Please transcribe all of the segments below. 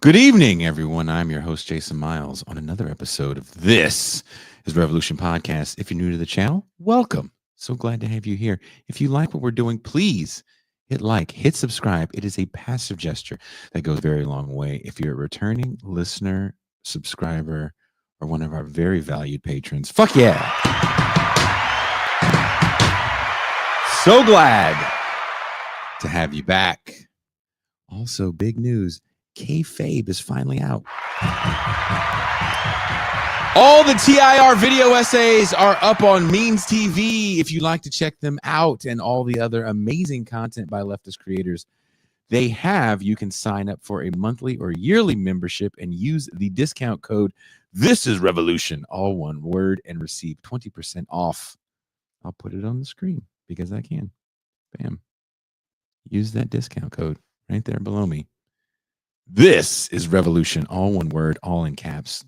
Good evening, everyone. I'm your host, Jason Miles, on another episode of This is Revolution Podcast. If you're new to the channel, welcome. So glad to have you here. If you like what we're doing, please hit like, hit subscribe. It is a passive gesture that goes a very long way. If you're a returning listener, subscriber, or one of our very valued patrons, fuck yeah. So glad to have you back. Also, big news. Kayfabe is finally out. All the TIR video essays are up on Means TV if you'd like to check them out, and all the other amazing content by leftist creators they have. You can sign up for a monthly or yearly membership and use the discount code This is Revolution, all one word, and receive 20% off. I'll put it on the screen because I can. Bam. Use that discount code right there below me. This is Revolution, all one word, all in caps,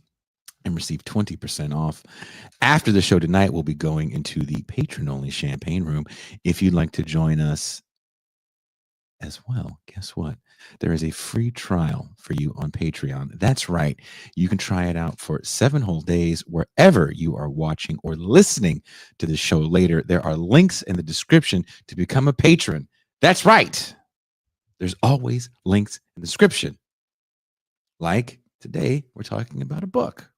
and receive 20% off. After the show tonight, we'll be going into the patron-only champagne room. If you'd like to join us as well, guess what? There is a free trial for you on Patreon. That's right. You can try it out for 7 whole days wherever you are watching or listening to the show later. There are links in the description to become a patron. That's right. There's always links in the description. Like today, we're talking about a book.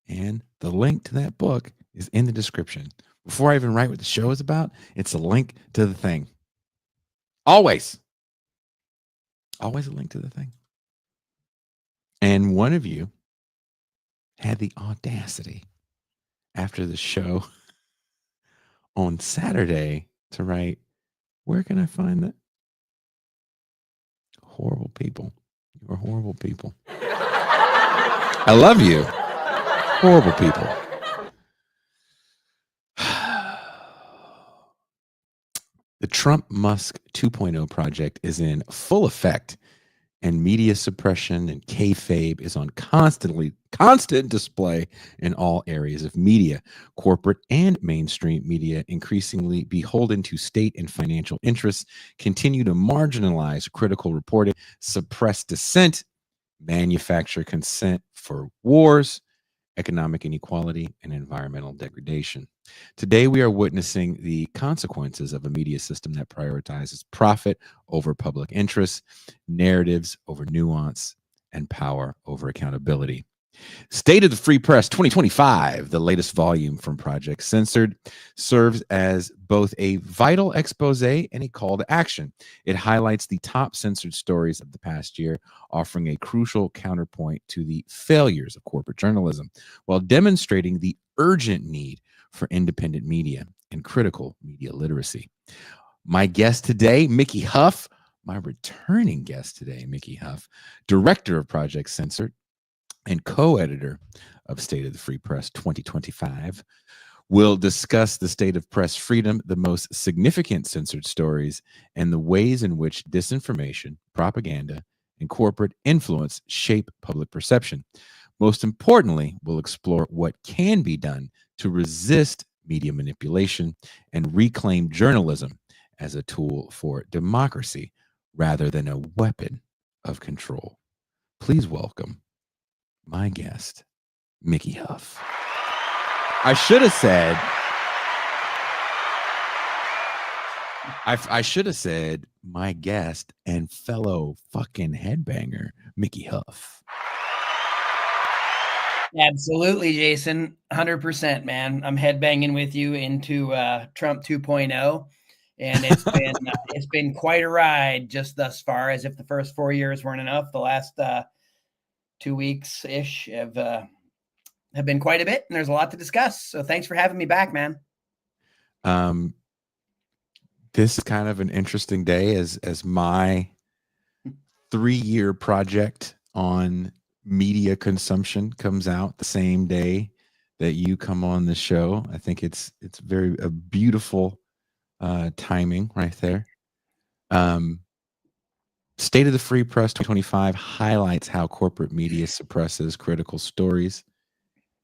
And the link to that book is in the description. Before I even write what the show is about, it's a link to the thing. Always. Always a link to the thing. And one of you had the audacity after the show on Saturday to write, where can I find that? Horrible people. You are horrible people. I love you. Horrible people. The Trump-Musk 2.0 project is in full effect, and media suppression and kayfabe is on constant display in all areas of media. Corporate and mainstream media, increasingly beholden to state and financial interests, continue to marginalize critical reporting, suppress dissent, manufacture consent for wars, economic inequality, and environmental degradation. Today, we are witnessing the consequences of a media system that prioritizes profit over public interest, narratives over nuance, and power over accountability. State of the Free Press 2025, the latest volume from Project Censored, serves as both a vital expose and a call to action. It highlights the top censored stories of the past year, offering a crucial counterpoint to the failures of corporate journalism, while demonstrating the urgent need for independent media and critical media literacy. My guest today, Mickey Huff, my returning guest today, Mickey Huff, director of Project Censored and co-editor of State of the Free Press 2025, will discuss the state of press freedom, the most significant censored stories, and the ways in which disinformation, propaganda, and corporate influence shape public perception. Most importantly, we'll explore what can be done to resist media manipulation and reclaim journalism as a tool for democracy rather than a weapon of control. Please welcome my guest, Mickey Huff. I should have said, my guest and fellow fucking headbanger, Mickey Huff. Absolutely, Jason. 100%, man. I'm headbanging with you into Trump 2.0. And it's been quite a ride just thus far, as if the first 4 years weren't enough. The last 2 weeks ish have been quite a bit, and there's a lot to discuss. So thanks for having me back, man. This is kind of an interesting day as my 3-year project on media consumption comes out the same day that you come on the show. I think it's a beautiful timing right there. State of the Free Press 2025 highlights how corporate media suppresses critical stories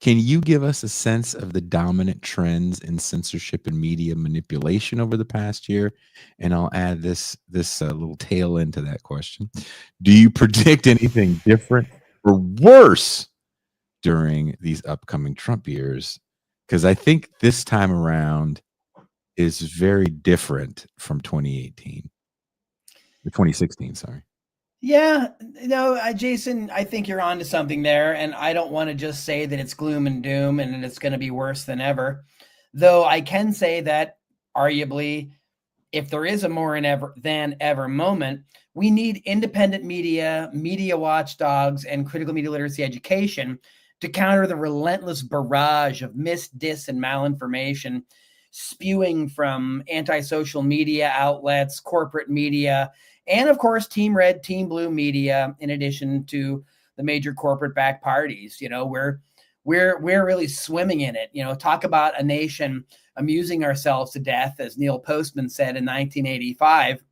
Can you give us a sense of the dominant trends in censorship and media manipulation over the past year? And I'll add this little tail into that question. Do you predict anything different or worse during these upcoming Trump years? Because I think this time around is very different from 2018, or 2016. Sorry. Yeah, no, Jason, I think you're onto something there, and I don't want to just say that it's gloom and doom and it's going to be worse than ever. Though I can say that arguably, if there is a more than ever moment, we need independent media, media watchdogs, and critical media literacy education to counter the relentless barrage of mis, dis, and malinformation spewing from anti-social media outlets, corporate media, and of course, Team Red, Team Blue media, in addition to the major corporate backed parties. We're really swimming in it. Talk about a nation amusing ourselves to death, as Neil Postman said in 1985,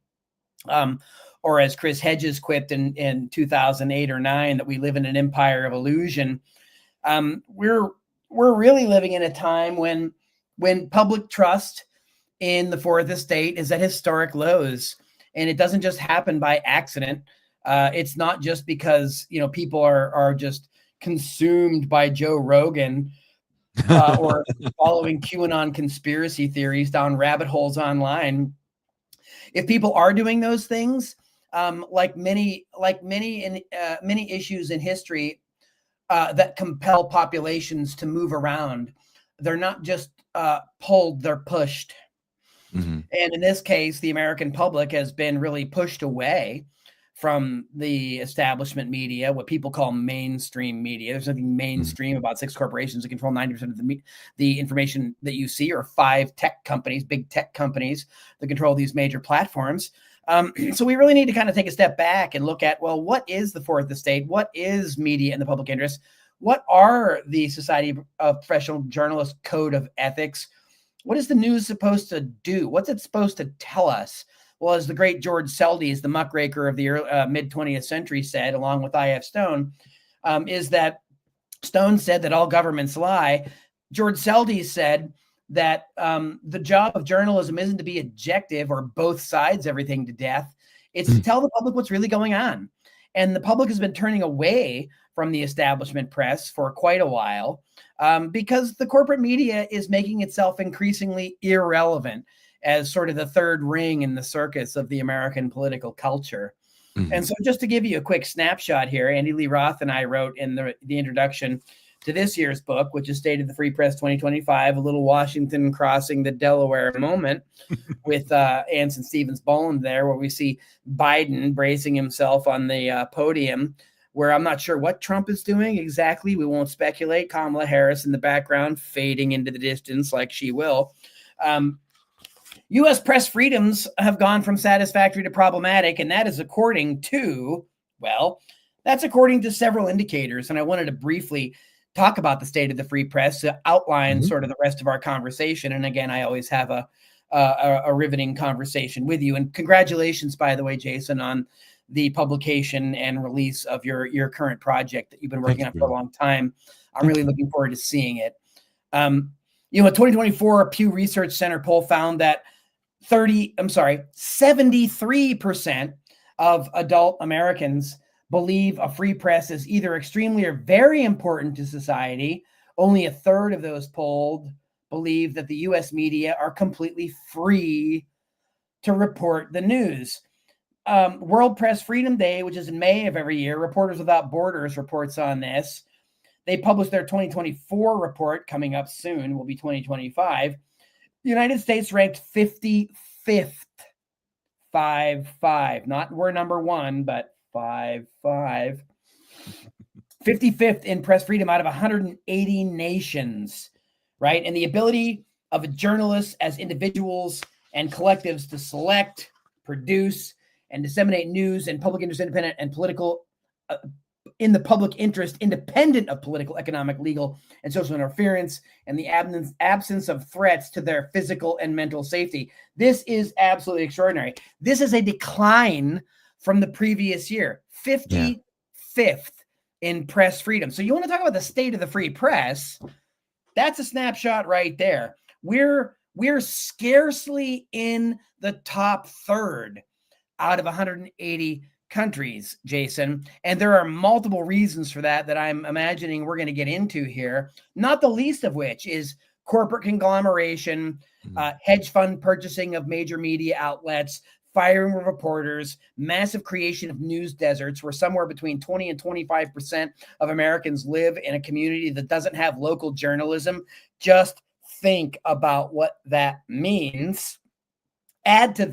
or as Chris Hedges quipped in 2008 or 9, that we live in an empire of illusion. We're really living in a time when public trust in the fourth estate is at historic lows. And it doesn't just happen by accident. It's not just because people are just consumed by Joe Rogan or following QAnon conspiracy theories down rabbit holes online. If people are doing those things, like many issues in history that compel populations to move around, they're not just pulled; they're pushed. Mm-hmm. And in this case, the American public has been really pushed away from the establishment media, what people call mainstream media. There's nothing mainstream about 6 corporations that control 90% of the information that you see, or 5 tech companies, big tech companies that control these major platforms. So we really need to kind of take a step back and look at, well, what is the fourth estate? What is media in the public interest? What are the Society of Professional Journalists Code of Ethics? What is the news supposed to do? What's it supposed to tell us? Well, as the great George Seldes, the muckraker of the mid-20th century, said, along with I.F. Stone, is that Stone said that all governments lie. George Seldes said that the job of journalism isn't to be objective or both sides everything to death. It's to tell the public what's really going on. And the public has been turning away from the establishment press for quite a while because the corporate media is making itself increasingly irrelevant as sort of the third ring in the circus of the American political culture. Mm-hmm. And so just to give you a quick snapshot here, Andy Lee Roth and I wrote in the introduction to this year's book, which is State of the Free Press 2025, a little Washington crossing the Delaware moment with Anson Stevens Boland there, where we see Biden bracing himself on the podium, where I'm not sure what Trump is doing exactly. We won't speculate. Kamala Harris in the background fading into the distance like she will. U.S. press freedoms have gone from satisfactory to problematic, and that is according to, that's according to several indicators. And I wanted to briefly talk about the state of the free press to outline sort of the rest of our conversation. And again, I always have a riveting conversation with you. And congratulations, by the way, Jason, on the publication and release of your current project that you've been working on for a long time. I'm really looking forward to seeing it. A 2024 Pew Research Center poll found that 73% of adult Americans believe a free press is either extremely or very important to society. Only a third of those polled believe that the U.S. media are completely free to report the news. World Press Freedom Day, which is in May of every year, Reporters Without Borders reports on this. They published their 2024 report coming up soon, will be 2025. The United States ranked 55th, 5-5. Not we're number one, but 5-5. 55th in press freedom out of 180 nations, right? And the ability of journalists as individuals and collectives to select, produce, and disseminate news and public interest independent and political in the public interest, independent of political, economic, legal, and social interference, and the absence of threats to their physical and mental safety. This is absolutely extraordinary. This is a decline from the previous year, 55th in press freedom. So you want to talk about the state of the free press? That's a snapshot right there. We're scarcely in the top third out of 180 countries, Jason. And there are multiple reasons for that I'm imagining we're going to get into here, not the least of which is corporate conglomeration, hedge fund purchasing of major media outlets, firing of reporters, massive creation of news deserts where somewhere between 20 and 25% of Americans live in a community that doesn't have local journalism. Just think about what that means. Add to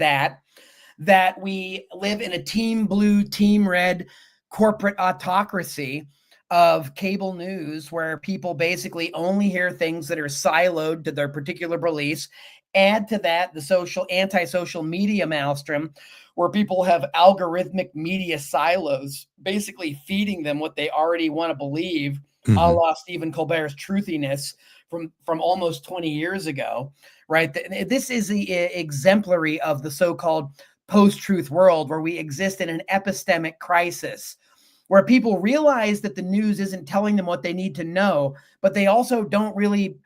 that we live in a team blue, team red corporate autocracy of cable news where people basically only hear things that are siloed to their particular beliefs. Add to that the anti-social media maelstrom where people have algorithmic media silos basically feeding them what they already want to believe, a la Stephen Colbert's truthiness from almost 20 years ago, right? This is the exemplary of the so-called post-truth world where we exist in an epistemic crisis where people realize that the news isn't telling them what they need to know, but they also don't really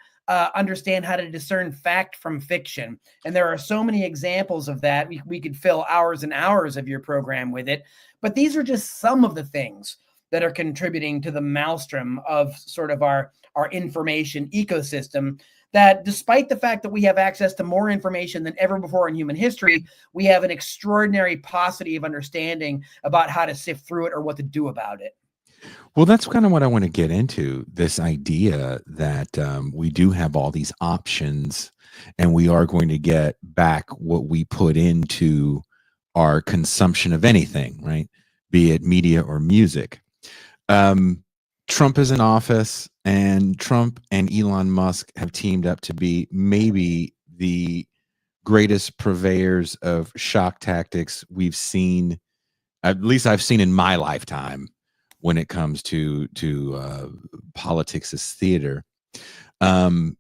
understand how to discern fact from fiction. And there are so many examples of that. We could fill hours and hours of your program with it, but these are just some of the things that are contributing to the maelstrom of sort of our information ecosystem, that despite the fact that we have access to more information than ever before in human history, we have an extraordinary paucity of understanding about how to sift through it or what to do about it. Well, that's kind of what I want to get into, this idea that we do have all these options and we are going to get back what we put into our consumption of anything, right? Be it media or music. Trump is in office, and Trump and Elon Musk have teamed up to be maybe the greatest purveyors of shock tactics we've seen, at least I've seen in my lifetime, when it comes to politics as theater. And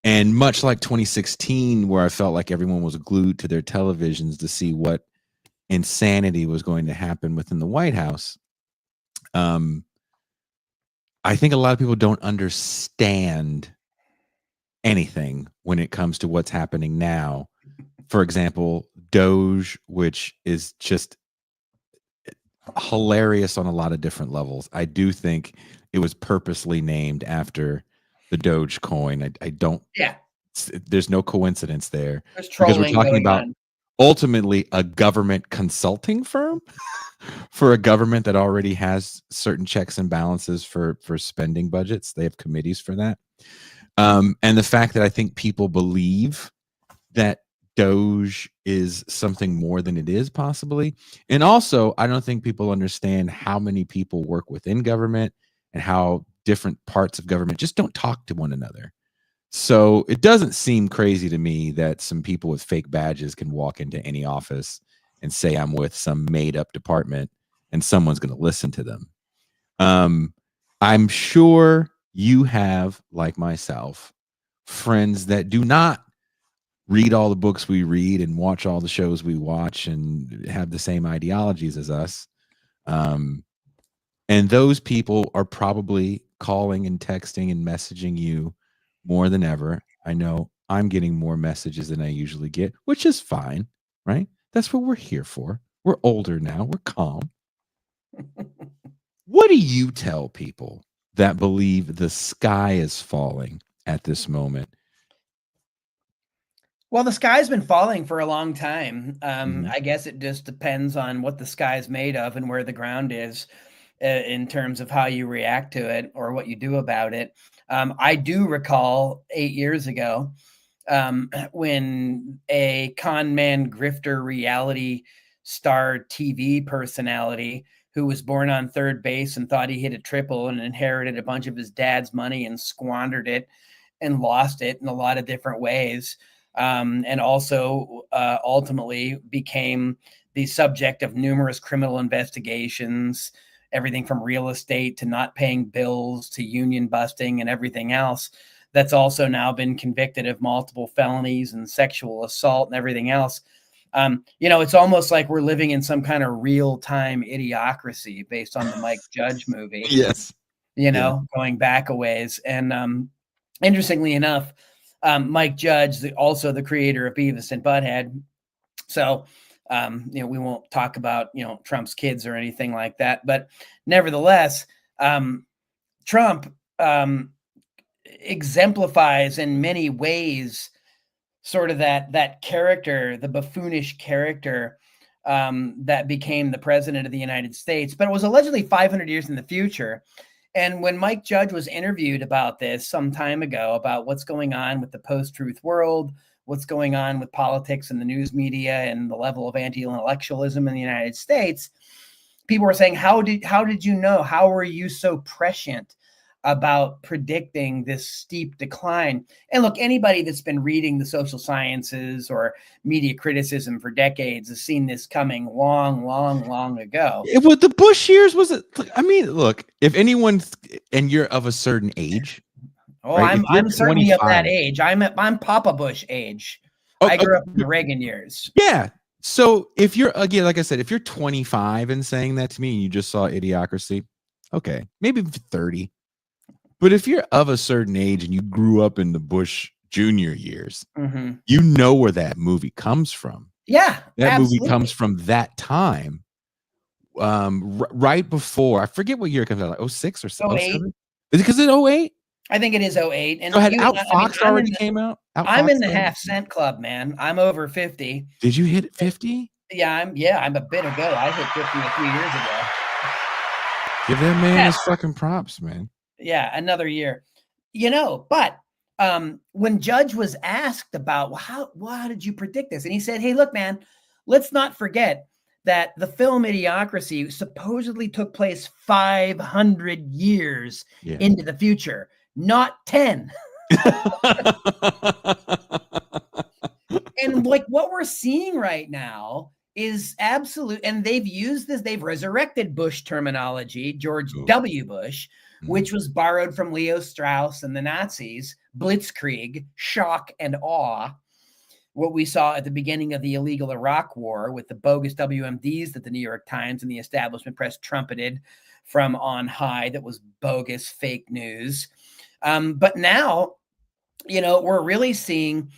much like 2016, where I felt like everyone was glued to their televisions to see what insanity was going to happen within the White House, I think a lot of people don't understand anything when it comes to what's happening now. For example, Doge, which is just hilarious on a lot of different levels. I do think it was purposely named after the Doge coin. I don't. Yeah. There's no coincidence there. There's Because we're trolling talking going about on. ultimately a government consulting firm for a government that already has certain checks and balances for spending budgets. They have committees for that. And the fact that I think people believe that Doge is something more than it is, possibly. And also, I don't think people understand how many people work within government and how different parts of government just don't talk to one another. So it doesn't seem crazy to me that some people with fake badges can walk into any office and say I'm with some made up department and someone's going to listen to them. I'm sure you have, like myself, friends that do not read all the books we read and watch all the shows we watch and have the same ideologies as us. And those people are probably calling and texting and messaging you more than ever. I know I'm getting more messages than I usually get, which is fine, right? That's what we're here for. We're older now. We're calm. What do you tell people that believe the sky is falling at this moment? Well, the sky's been falling for a long time. Mhm. I guess it just depends on what the sky's made of and where the ground is in terms of how you react to it or what you do about it. I do recall 8 years ago when a con man grifter reality star TV personality who was born on third base and thought he hit a triple and inherited a bunch of his dad's money and squandered it and lost it in a lot of different ways. And also ultimately became the subject of numerous criminal investigations, everything from real estate to not paying bills to union busting and everything else. That's also now been convicted of multiple felonies and sexual assault and everything else. It's almost like we're living in some kind of real-time idiocracy based on the Mike Judge movie, Yes. Yeah. going back a ways. And interestingly enough, Mike Judge, also the creator of Beavis and Butthead. So, we won't talk about, Trump's kids or anything like that. But nevertheless, Trump exemplifies in many ways sort of that character, the buffoonish character that became the president of the United States, but it was allegedly 500 years in the future. And when Mike Judge was interviewed about this some time ago, about what's going on with the post-truth world, what's going on with politics and the news media and the level of anti-intellectualism in the United States, people were saying, how did you know? How were you so prescient about predicting this steep decline? And look, anybody that's been reading the social sciences or media criticism for decades has seen this coming long, long, long ago. It was the Bush years. Was it? I mean, look, if anyone and you're of a certain age. Oh, right? I'm certainly of that age. I'm Papa Bush age. I grew up in the Reagan years. Yeah. So if you're, again, like I said, if you're 25 and saying that to me and you just saw Idiocracy, okay, maybe 30. But if you're of a certain age and you grew up in the Bush Junior years, you know where that movie comes from. Yeah, that absolutely. Movie comes from that time, right before, I forget what year it comes out, like 06 or 07? Is it because it's 08? I think it is 08. And so had Outfoxed already came out? I'm in the half cent club, man. I'm over 50. Did you hit 50? Yeah, I'm a bit ago. I hit 50 a few years ago. Give that man his fucking props, man. Yeah, another year. But when Judge was asked about, well, how did you predict this? And he said, hey, look, man, let's not forget that the film Idiocracy supposedly took place 500 years into the future, not 10. And like what we're seeing right now is absolute, and they've used this, they've resurrected Bush terminology, George W. Bush, which was borrowed from Leo Strauss and the Nazis, blitzkrieg, shock and awe. What we saw at the beginning of the illegal Iraq war with the bogus WMDs that the New York Times and the establishment press trumpeted from on high, that was bogus, fake news. But now, we're really seeing,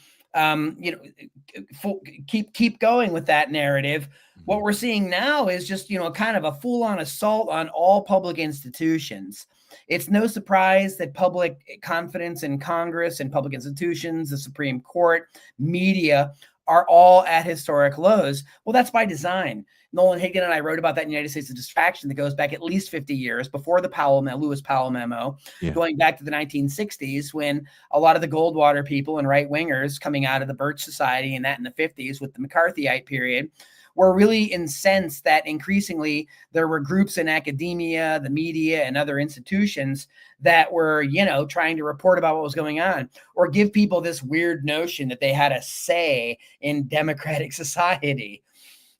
keep going with that narrative. What we're seeing now is just, kind of a full-on assault on all public institutions. It's no surprise that public confidence in Congress and public institutions, the Supreme Court, media are all at historic lows. Well, that's by design. Nolan Higgin and I wrote about that in the United States of Distraction that goes back at least 50 years before the Lewis Powell memo, going back to the 1960s, when a lot of the Goldwater people and right-wingers coming out of the Birch Society and that in the 50s with the McCarthyite period were really incensed that increasingly there were groups in academia, the media, and other institutions that were, trying to report about what was going on or give people this weird notion that they had a say in democratic society.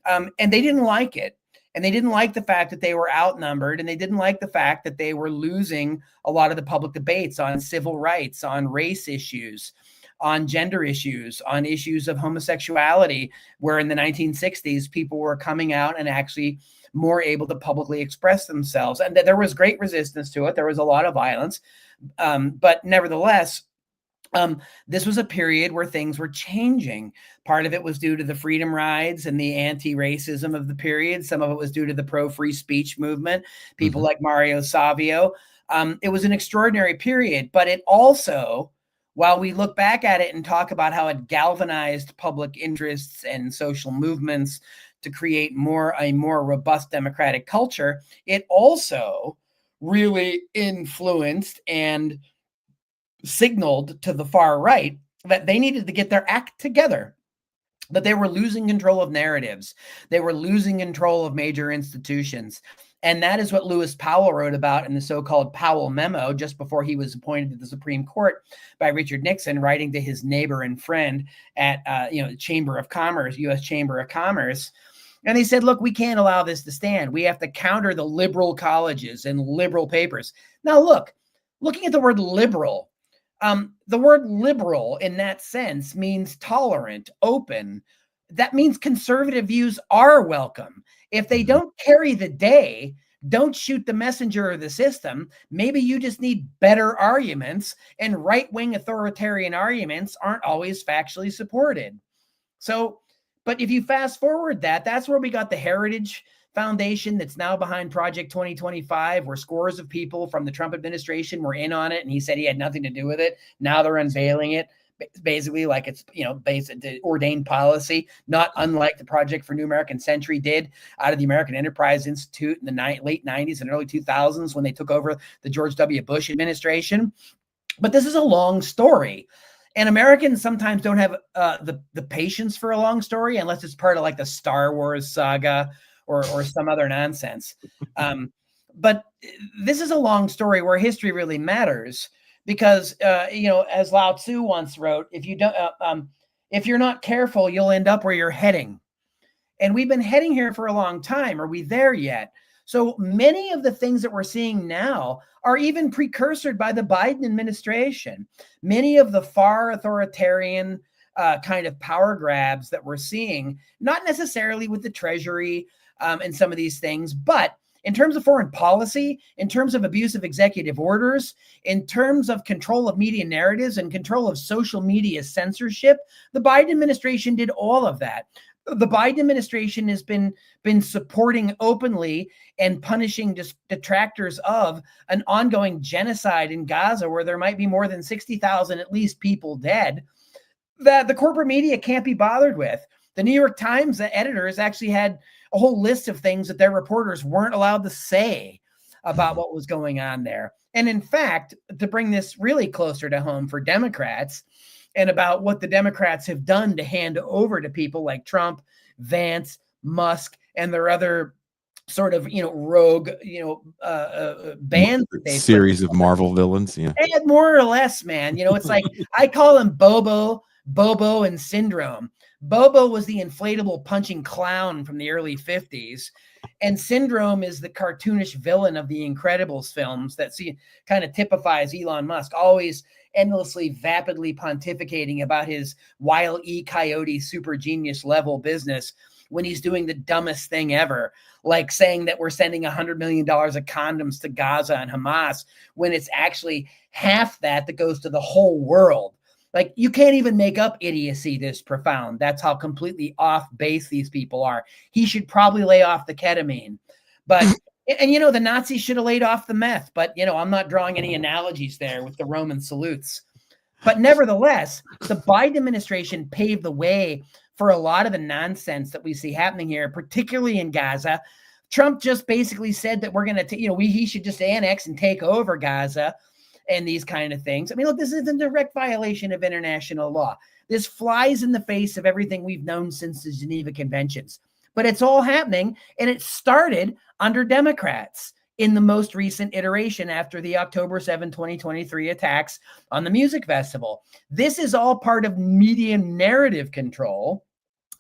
And they didn't like it. And they didn't like the fact that they were outnumbered. And they didn't like the fact that they were losing a lot of the public debates on civil rights, on race issues, on gender issues, on issues of homosexuality, where in the 1960s, people were coming out and actually more able to publicly express themselves. And there was great resistance to it. There was a lot of violence. But nevertheless, this was a period where things were changing. Part of it was due to the freedom rides and the anti-racism of the period. Some of it was due to the pro-free speech movement, people like Mario Savio. It was an extraordinary period, but it also, while we look back at it and talk about how it galvanized public interests and social movements to create a more robust democratic culture, it also really influenced and signaled to the far right that they needed to get their act together, that they were losing control of narratives. They were losing control of major institutions. And that is what Lewis Powell wrote about in the so-called Powell memo just before he was appointed to the Supreme Court by Richard Nixon, writing to his neighbor and friend at the Chamber of Commerce, U.S. Chamber of Commerce. And he said, look, we can't allow this to stand. We have to counter the liberal colleges and liberal papers. Now, looking at the word liberal, the word liberal in that sense means tolerant, open, that means conservative views are welcome. If they don't carry the day, don't shoot the messenger or the system. Maybe you just need better arguments, and right-wing authoritarian arguments aren't always factually supported. So, but if you fast forward that's where we got the Heritage Foundation that's now behind Project 2025, where scores of people from the Trump administration were in on it, and he said he had nothing to do with it. Now they're unveiling it, basically like it's, based ordained policy, not unlike the Project for New American Century did out of the American Enterprise Institute in the late 90s and early 2000s when they took over the George W. Bush administration. But this is a long story. And Americans sometimes don't have the patience for a long story unless it's part of like the Star Wars saga or some other nonsense. But this is a long story where history really matters because, as Lao Tzu once wrote, if you're not careful, you'll end up where you're heading. And we've been heading here for a long time. Are we there yet? So many of the things that we're seeing now are even precursored by the Biden administration. Many of the far authoritarian kind of power grabs that we're seeing, not necessarily with the Treasury and some of these things, but in terms of foreign policy, in terms of abuse of executive orders, in terms of control of media narratives and control of social media censorship, the Biden administration did all of that. The Biden administration has been supporting openly and punishing detractors of an ongoing genocide in Gaza, where there might be more than 60,000 at least people dead, that the corporate media can't be bothered with. The New York Times, the editors actually had a whole list of things that their reporters weren't allowed to say about what was going on there. And in fact, to bring this really closer to home for Democrats, and about what the Democrats have done to hand over to people like Trump, Vance, Musk, and their other sort of, rogue, bands. Series of Marvel villains. Yeah. And more or less, man. It's like, I call them Bobo, and Syndrome. Bobo was the inflatable punching clown from the early 50s. And Syndrome is the cartoonish villain of the Incredibles films that kind of typifies Elon Musk, always endlessly, vapidly pontificating about his Wile E. Coyote super genius level business when he's doing the dumbest thing ever, like saying that we're sending $100 million of condoms to Gaza and Hamas, when it's actually half that goes to the whole world. Like, you can't even make up idiocy this profound. That's how completely off base these people are. He should probably lay off the ketamine. But, and the Nazis should have laid off the meth. But, I'm not drawing any analogies there with the Roman salutes. But nevertheless, the Biden administration paved the way for a lot of the nonsense that we see happening here, particularly in Gaza. Trump just basically said that we're going to, he should just annex and take over Gaza and these kind of things. I mean, look, this is a direct violation of international law. This flies in the face of everything we've known since the Geneva Conventions. But it's all happening, and it started under Democrats in the most recent iteration after the October 7, 2023 attacks on the music festival. This is all part of media narrative control.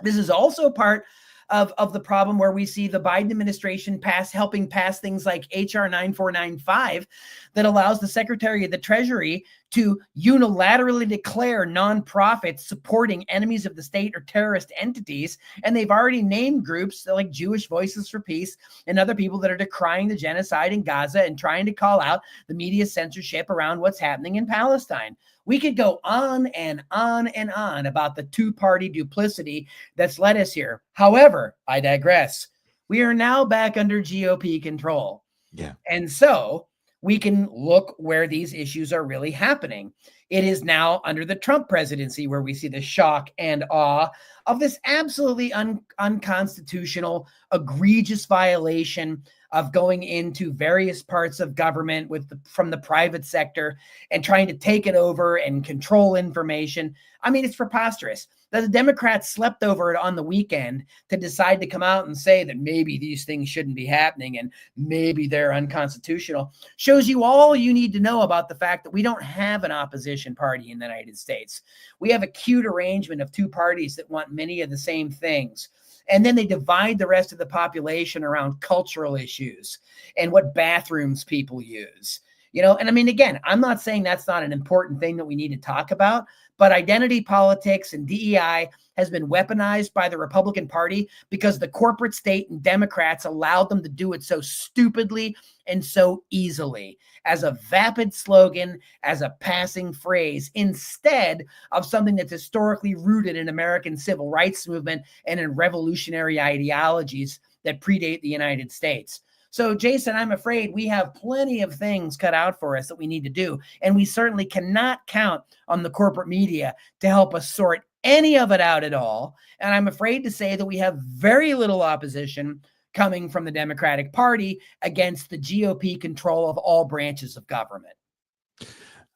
This is also part of the problem where we see the Biden administration helping pass things like HR 9495 that allows the Secretary of the Treasury to unilaterally declare nonprofits supporting enemies of the state or terrorist entities. And they've already named groups like Jewish Voices for Peace and other people that are decrying the genocide in Gaza and trying to call out the media censorship around what's happening in Palestine. We could go on and on and on about the two-party duplicity that's led us here. However, I digress. We are now back under GOP control. Yeah. And so we can look where these issues are really happening. It is now under the Trump presidency where we see the shock and awe of this absolutely unconstitutional, egregious violation of going into various parts of government from the private sector and trying to take it over and control information. I mean, it's preposterous. The Democrats slept over it on the weekend to decide to come out and say that maybe these things shouldn't be happening and maybe they're unconstitutional. Shows you all you need to know about the fact that we don't have an opposition party in the United States. We have a cute arrangement of two parties that want many of the same things. And then they divide the rest of the population around cultural issues and what bathrooms people use. And I mean, again, I'm not saying that's not an important thing that we need to talk about, but identity politics and DEI has been weaponized by the Republican Party because the corporate state and Democrats allowed them to do it so stupidly and so easily, as a vapid slogan, as a passing phrase, instead of something that's historically rooted in American civil rights movement and in revolutionary ideologies that predate the United States. So, Jason, I'm afraid we have plenty of things cut out for us that we need to do. And we certainly cannot count on the corporate media to help us sort any of it out at all. And I'm afraid to say that we have very little opposition coming from the Democratic Party against the GOP control of all branches of government.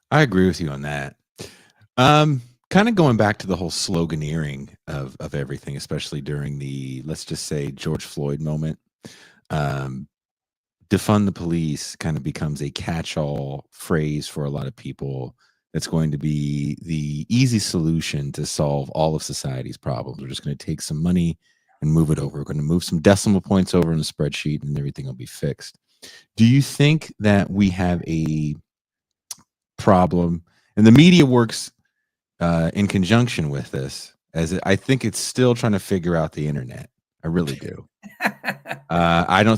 I agree with you on that. Kind of going back to the whole sloganeering of everything, especially during the, let's just say, George Floyd moment. Defund the police kind of becomes a catch-all phrase for a lot of people. That's going to be the easy solution to solve all of society's problems. We're just going to take some money and move it over. We're going to move some decimal points over in the spreadsheet and everything will be fixed. Do you think that we have a problem, and the media works in conjunction with this, as I think it's still trying to figure out the internet? I really do. I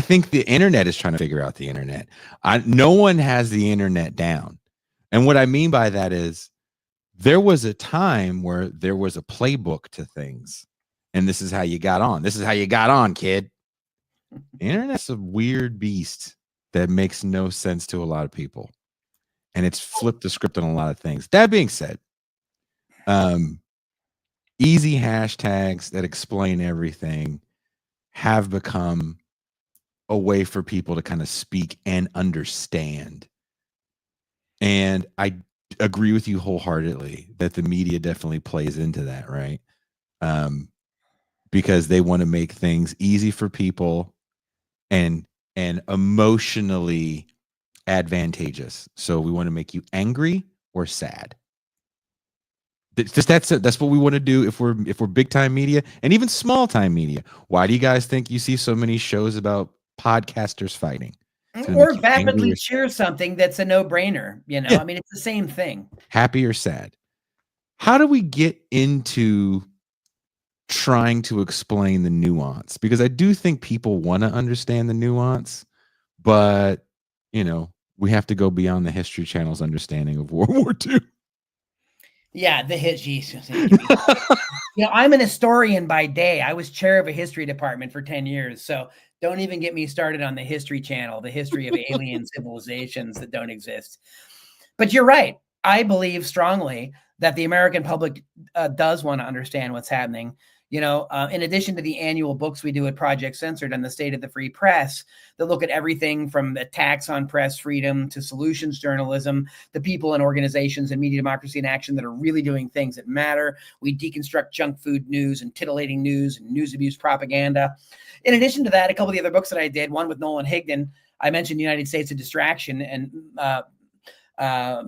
think the internet is trying to figure out the internet. No one has the internet down. And what I mean by that is there was a time where there was a playbook to things. And this is how you got on. This is how you got on, kid. The internet's a weird beast that makes no sense to a lot of people. And it's flipped the script on a lot of things. That being said, easy hashtags that explain everything have become a way for people to kind of speak and understand. And I agree with you wholeheartedly that the media definitely plays into that, right? Because they want to make things easy for people and emotionally advantageous. So we want to make you angry or sad. That's what we want to do if we're big time media and even small time media. Why do you guys think you see so many shows about podcasters fighting? Or vapidly cheer something that's a no-brainer, Yeah. I mean, it's the same thing. Happy or sad. How do we get into trying to explain the nuance? Because I do think people want to understand the nuance, but we have to go beyond the History Channel's understanding of World War II. Yeah, the history. I'm an historian by day. I was chair of a history department for 10 years. So don't even get me started on the History Channel, the history of alien civilizations that don't exist. But you're right. I believe strongly that the American public does want to understand what's happening. In addition to the annual books we do at Project Censored on the state of the free press that look at everything from attacks on press freedom to solutions journalism, the people and organizations and media democracy in action that are really doing things that matter. We deconstruct junk food news and titillating news and news abuse propaganda. In addition to that, a couple of the other books that I did, one with Nolan Higdon, I mentioned the United States of Distraction and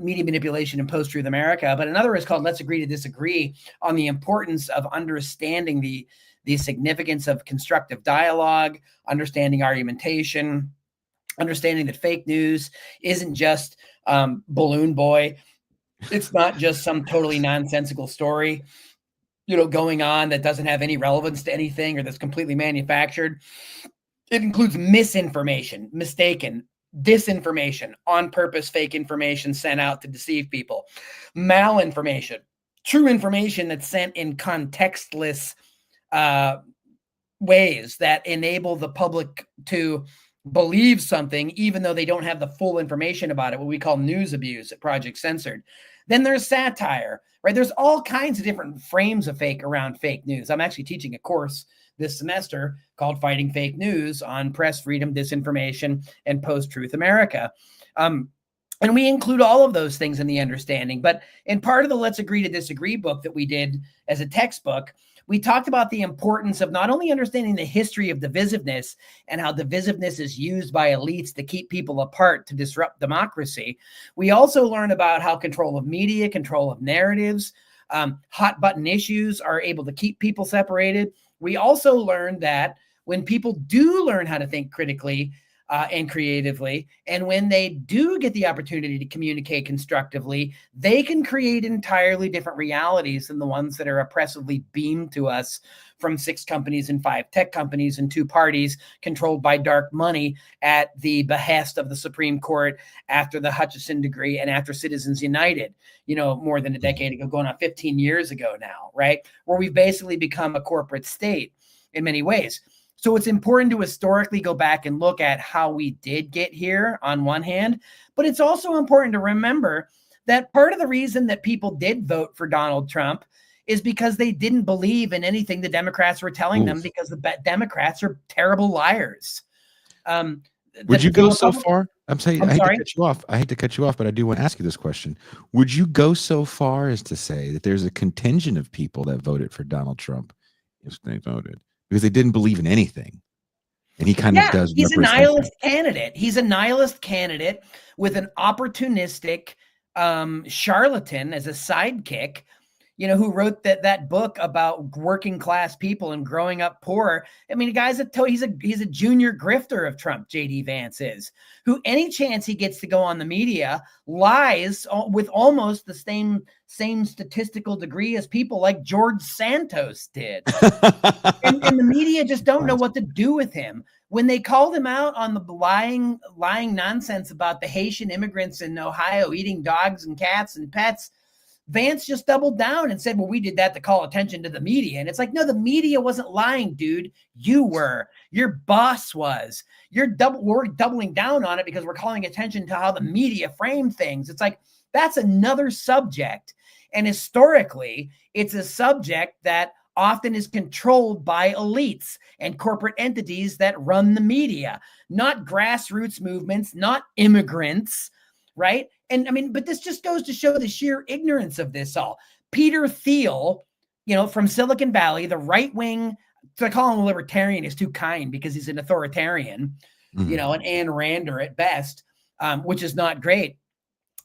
media manipulation and post-truth America, but another is called Let's Agree to Disagree, on the importance of understanding the significance of constructive dialogue, understanding argumentation, understanding that fake news isn't just balloon boy. It's not just some totally nonsensical story, going on that doesn't have any relevance to anything or that's completely manufactured. It includes misinformation, mistaken, disinformation, on purpose fake information sent out to deceive people, malinformation, true information that's sent in contextless ways that enable the public to believe something even though they don't have the full information about it, what we call news abuse at Project Censored. Then there's satire, right? There's all kinds of different frames of fake around fake news. I'm actually teaching a course this semester called Fighting Fake News on press freedom, disinformation, and post-truth America. And we include all of those things in the understanding. But in part of the Let's Agree to Disagree book that we did as a textbook, we talked about the importance of not only understanding the history of divisiveness and how divisiveness is used by elites to keep people apart to disrupt democracy. We also learn about how control of media, control of narratives, hot button issues are able to keep people separated. We also learned that when people do learn how to think critically, and creatively. And when they do get the opportunity to communicate constructively, they can create entirely different realities than the ones that are oppressively beamed to us from 6 companies and 5 tech companies and 2 parties controlled by dark money at the behest of the Supreme Court after the Hutchison decree and after Citizens United, more than a decade ago, going on 15 years ago now, right? Where we've basically become a corporate state in many ways. So it's important to historically go back and look at how we did get here on one hand, but it's also important to remember that part of the reason that people did vote for Donald Trump is because they didn't believe in anything the Democrats were telling them, because the Democrats are terrible liars. Would you go so far? I'm saying, I'm I hate sorry? to cut you off. I hate to cut you off, but I do want to ask you this question. Would you go so far as to say that there's a contingent of people that voted for Donald Trump if they voted because they didn't believe in anything? And he kind of does. He's a nihilist candidate. He's a nihilist candidate with an opportunistic charlatan as a sidekick, who wrote that book about working class people and growing up poor. I mean, the guy's he's a junior grifter of Trump. JD Vance is, who any chance he gets to go on the media lies with almost the same statistical degree as people like George Santos did. and the media just don't know what to do with him. When they called him out on the lying nonsense about the Haitian immigrants in Ohio eating dogs and cats and pets, Vance just doubled down and said, well, we did that to call attention to the media. And it's like, no, the media wasn't lying, dude. You were. Your boss was. We're doubling down on it because we're calling attention to how the media frame things. It's like, that's another subject. And historically, it's a subject that often is controlled by elites and corporate entities that run the media, not grassroots movements, not immigrants, right? And I mean, but this just goes to show the sheer ignorance of this all. Peter Thiel, from Silicon Valley, the right wing, to call him a libertarian is too kind because he's an authoritarian, an Ayn Rander at best, which is not great.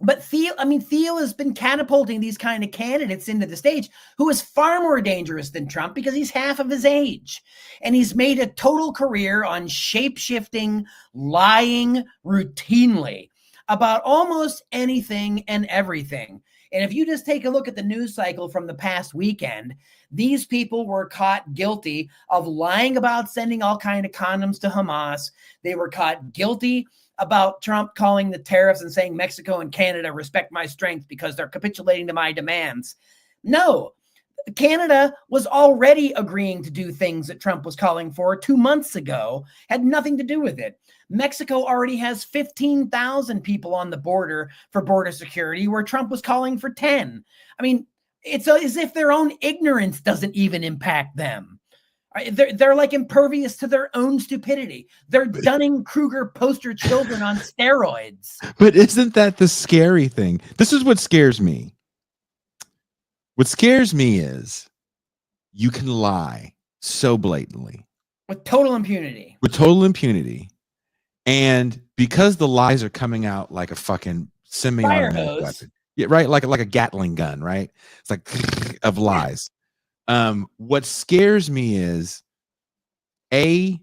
But Thiel has been catapulting these kind of candidates into the stage who is far more dangerous than Trump because he's half of his age. And he's made a total career on shape-shifting, lying routinely about almost anything and everything. And if you just take a look at the news cycle from the past weekend, these people were caught guilty of lying about sending all kinds of condoms to Hamas. They were caught guilty about Trump calling the tariffs and saying Mexico and Canada respect my strength because they're capitulating to my demands. No, Canada was already agreeing to do things that Trump was calling for 2 months ago, had nothing to do with it. Mexico already has 15,000 people on the border for border security, where Trump was calling for 10. I mean, it's as if their own ignorance doesn't even impact them. They're like impervious to their own stupidity. They're Dunning-Kruger poster children on steroids. But isn't that the scary thing? This is what scares me. What scares me is you can lie so blatantly. With total impunity. And because the lies are coming out like a fucking semi-automatic weapon. Yeah, right? Like a Gatling gun, right? It's like of lies. What scares me is, I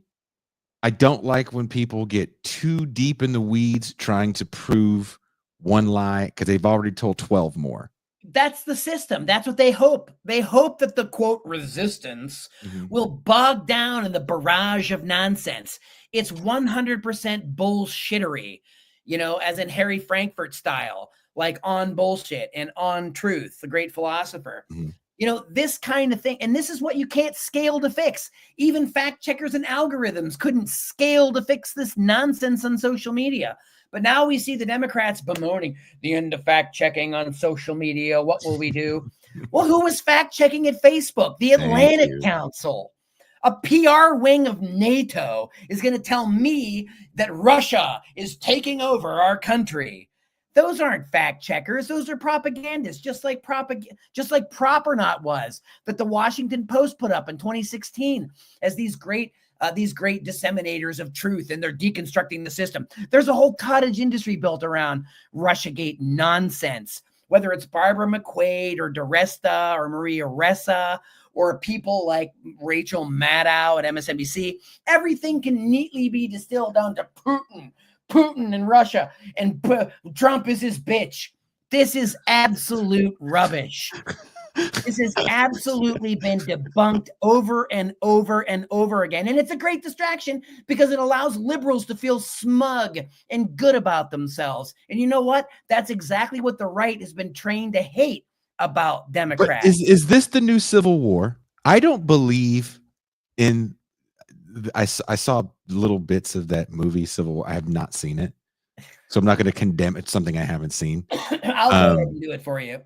don't like when people get too deep in the weeds trying to prove one lie because they've already told 12 more. That's the system. That's what they hope. They hope that the, quote, resistance will bog down in the barrage of nonsense. It's 100% bullshittery, as in Harry Frankfurt style, like on bullshit and on truth, the great philosopher. This kind of thing. And this is what you can't scale to fix. Even fact checkers and algorithms couldn't scale to fix this nonsense on social media. But now we see the Democrats bemoaning the end of fact checking on social media. What will we do? Well, who was fact checking at Facebook? The Atlantic Council. A PR wing of NATO is going to tell me that Russia is taking over our country. Those aren't fact checkers. Those are propagandists, just like Propernaut was, that the Washington Post put up in 2016 as these great disseminators of truth, and they're deconstructing the system. There's a whole cottage industry built around Russiagate nonsense. whether it's Barbara McQuaid or DeResta or Maria Ressa or people like Rachel Maddow at MSNBC, everything can neatly be distilled down to Putin and Russia, and Trump is his bitch. This is absolute rubbish. This has absolutely been debunked over and over and over again. And it's a great distraction because it allows liberals to feel smug and good about themselves. And you know what? That's exactly what the right has been trained to hate about Democrats. But is this the new Civil War? I don't believe in. I saw little bits of that movie Civil War. I have not seen it, so I'm not going to condemn it. Something I haven't seen. I'll go ahead and do it for you.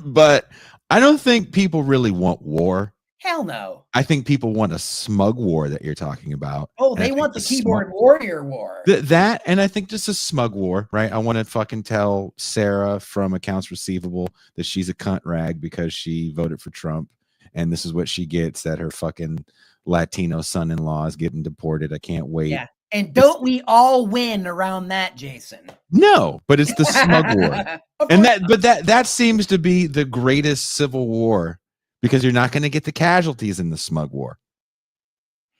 But I don't think people really want war. Hell no. I think people want a smug war that you're talking about. Oh, they want the keyboard warrior war. That, and I think just a smug war, right? I want to fucking tell Sarah from accounts receivable that she's a cunt rag because she voted for Trump, and this is what she gets, that her fucking Latino son-in-law is getting deported. I can't wait. Yeah. And don't we all win around that, Jason? No, but it's the smug war. And that seems to be the greatest civil war, because you're not going to get the casualties in the smug war.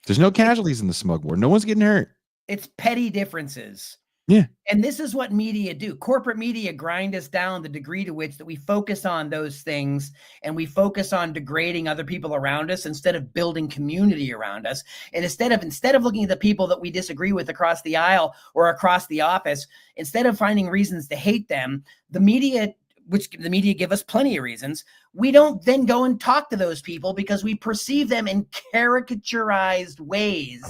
There's no casualties in the smug war. No one's getting hurt. It's petty differences. Yeah. And this is what media do. Corporate media grind us down the degree to which that we focus on those things, and we focus on degrading other people around us instead of building community around us. And instead of looking at the people that we disagree with across the aisle or across the office, instead of finding reasons to hate them, the media give us plenty of reasons. We don't then go and talk to those people because we perceive them in caricaturized ways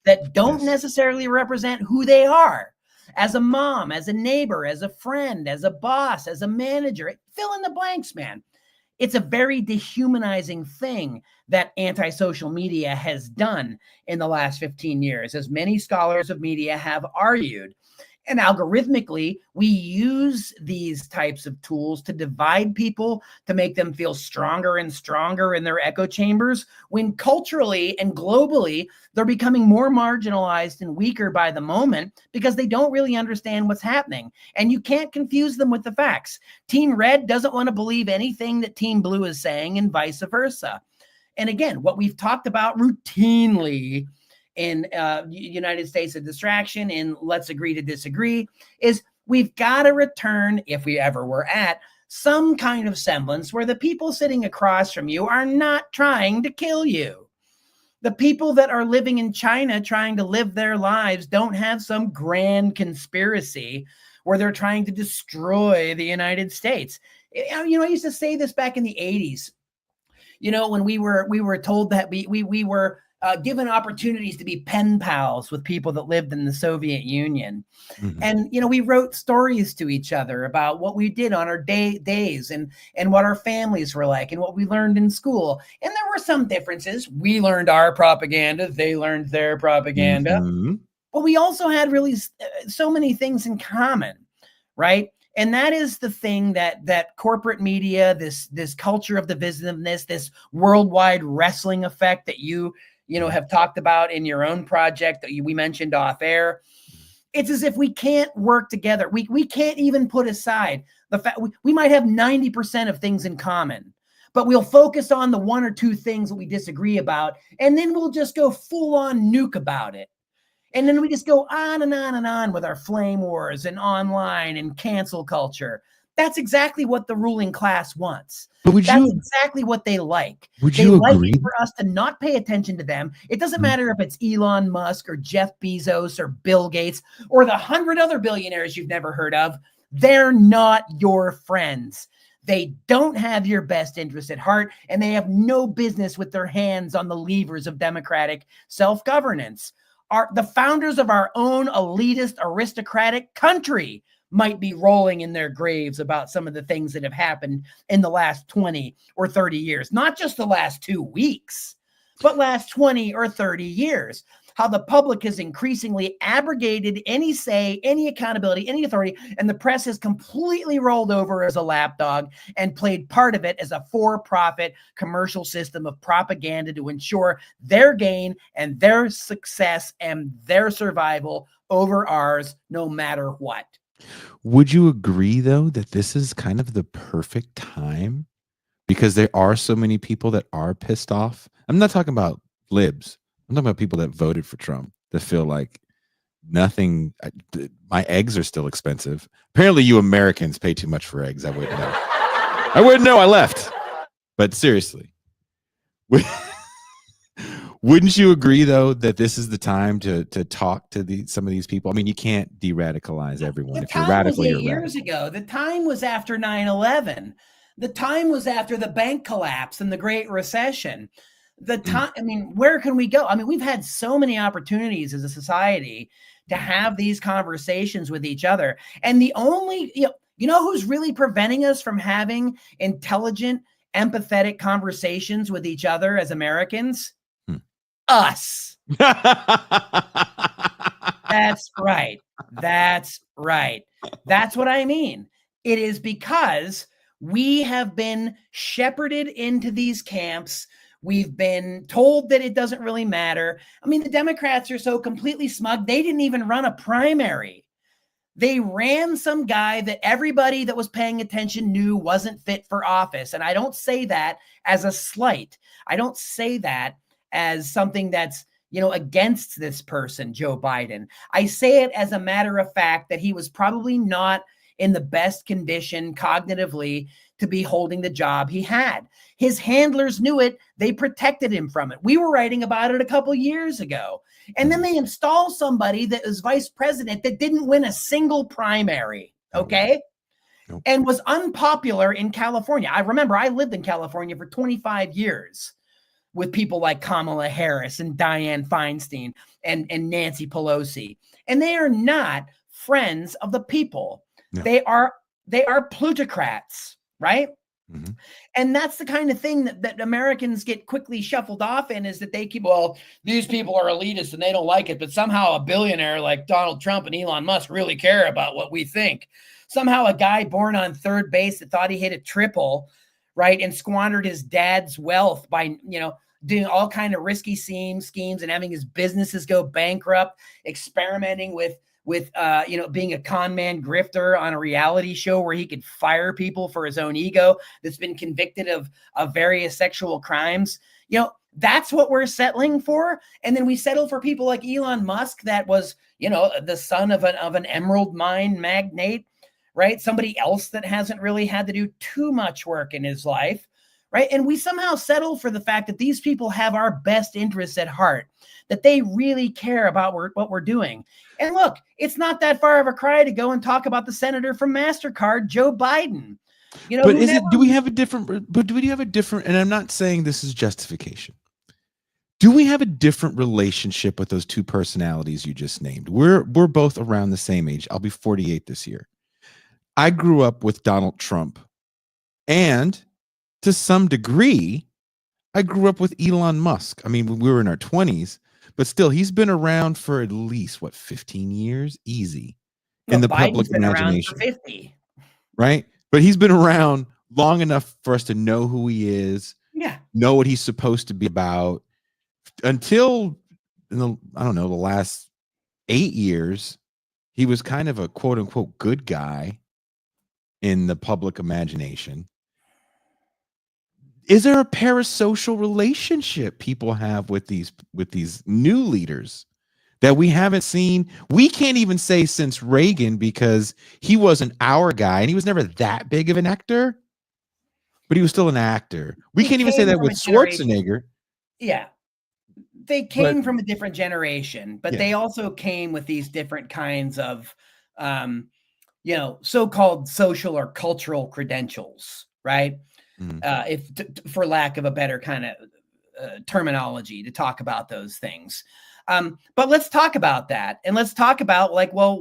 that don't necessarily represent who they are. As a mom, as a neighbor, as a friend, as a boss, as a manager, fill in the blanks, man. It's a very dehumanizing thing that anti-social media has done in the last 15 years, as many scholars of media have argued. And algorithmically, we use these types of tools to divide people, to make them feel stronger and stronger in their echo chambers, when culturally and globally, they're becoming more marginalized and weaker by the moment because they don't really understand what's happening. And you can't confuse them with the facts. Team Red doesn't want to believe anything that Team Blue is saying, and vice versa. And again, what we've talked about routinely in United States of Distraction, in Let's Agree to Disagree, is we've got to return, if we ever were at, some kind of semblance where the people sitting across from you are not trying to kill you. The people that are living in China trying to live their lives don't have some grand conspiracy where they're trying to destroy the United States. I used to say this back in the 80s, when we were told that we were given opportunities to be pen pals with people that lived in the Soviet Union. Mm-hmm. And, we wrote stories to each other about what we did on our days and what our families were like and what we learned in school. And there were some differences. We learned our propaganda. They learned their propaganda. Mm-hmm. But we also had really so many things in common, right? And that is the thing that corporate media, this culture of divisiveness, this worldwide wrestling effect that you have talked about in your own project that we mentioned off air. It's as if we can't work together. We can't even put aside the fact we might have 90% of things in common, but we'll focus on the one or two things that we disagree about, and then we'll just go full on nuke about it. And then we just go on and on and on with our flame wars and online and cancel culture. That's exactly what the ruling class wants. But that's exactly what they like. They like for us to not pay attention to them. It doesn't matter if it's Elon Musk or Jeff Bezos or Bill Gates or the 100 other billionaires you've never heard of. They're not your friends. They don't have your best interest at heart, and they have no business with their hands on the levers of democratic self-governance. The founders of our own elitist aristocratic country might be rolling in their graves about some of the things that have happened in the last 20 or 30 years, not just the last 2 weeks, but last 20 or 30 years. How the public has increasingly abrogated any say, any accountability, any authority, and the press has completely rolled over as a lapdog and played part of it as a for-profit commercial system of propaganda to ensure their gain and their success and their survival over ours, no matter what. Would you agree, though, that this is kind of the perfect time because there are so many people that are pissed off? I'm not talking about libs. I'm talking about people that voted for Trump that feel like nothing. My eggs are still expensive. Apparently, you Americans pay too much for eggs. I wouldn't know. I wouldn't know. I left. But seriously, wouldn't you agree though that this is the time to talk to some of these people? I mean, you can't de-radicalize everyone. The If you're time was radical, 8 you're years radical. ago. The time was after 9/11. The time was after the bank collapse and the Great Recession. The time, I mean, where can we go? I mean, we've had so many opportunities as a society to have these conversations with each other. And the only, you know who's really preventing us from having intelligent, empathetic conversations with each other as Americans? Us. That's right. That's right. That's what I mean. It is because we have been shepherded into these camps. We've been told that it doesn't really matter. I mean, the Democrats are so completely smug, they didn't even run a primary. They ran some guy that everybody that was paying attention knew wasn't fit for office. And I don't say that as a slight. I don't say that as something that's, against this person, Joe Biden. I say it as a matter of fact that he was probably not in the best condition cognitively to be holding the job he had. His handlers knew it. They protected him from it. We were writing about it a couple years ago. And then they install somebody that was vice president that didn't win a single primary, okay? Nope. And was unpopular in California. I remember I lived in California for 25 years with people like Kamala Harris and Dianne Feinstein and Nancy Pelosi. And they are not friends of the people. No. They are plutocrats, right? Mm-hmm. And that's the kind of thing that Americans get quickly shuffled off in, is that they keep, well, these people are elitist and they don't like it, but somehow a billionaire like Donald Trump and Elon Musk really care about what we think. Somehow a guy born on third base that thought he hit a triple, right, and squandered his dad's wealth by, doing all kind of risky schemes and having his businesses go bankrupt, experimenting with being a con man grifter on a reality show where he could fire people for his own ego, that's been convicted of various sexual crimes. That's what we're settling for. And then we settle for people like Elon Musk, that was, the son of an emerald mine magnate, right? Somebody else that hasn't really had to do too much work in his life, right? And we somehow settle for the fact that these people have our best interests at heart, that they really care about what we're doing. And look, it's not that far of a cry to go and talk about the senator from MasterCard, Joe Biden. But do we have a different, and I'm not saying this is justification. Do we have a different relationship with those two personalities you just named? We're both around the same age. I'll be 48 this year. I grew up with Donald Trump, and to some degree, I grew up with Elon Musk. I mean, we were in our 20s, but still, he's been around for at least 15 years, easy, in the public imagination. Around for 50, right? But he's been around long enough for us to know who he is, know what he's supposed to be about. Until the last 8 years, he was kind of a quote unquote good guy in the public imagination. Is there a parasocial relationship people have with these new leaders that we haven't seen? We can't even say since Reagan, because he wasn't our guy and he was never that big of an actor, but he was still an actor. We can't even say that with Schwarzenegger. Yeah. They came from a different generation, but they also came with these different kinds of, so-called social or cultural credentials, right? Mm-hmm. For lack of a better kind of terminology to talk about those things. But let's talk about that. And let's talk about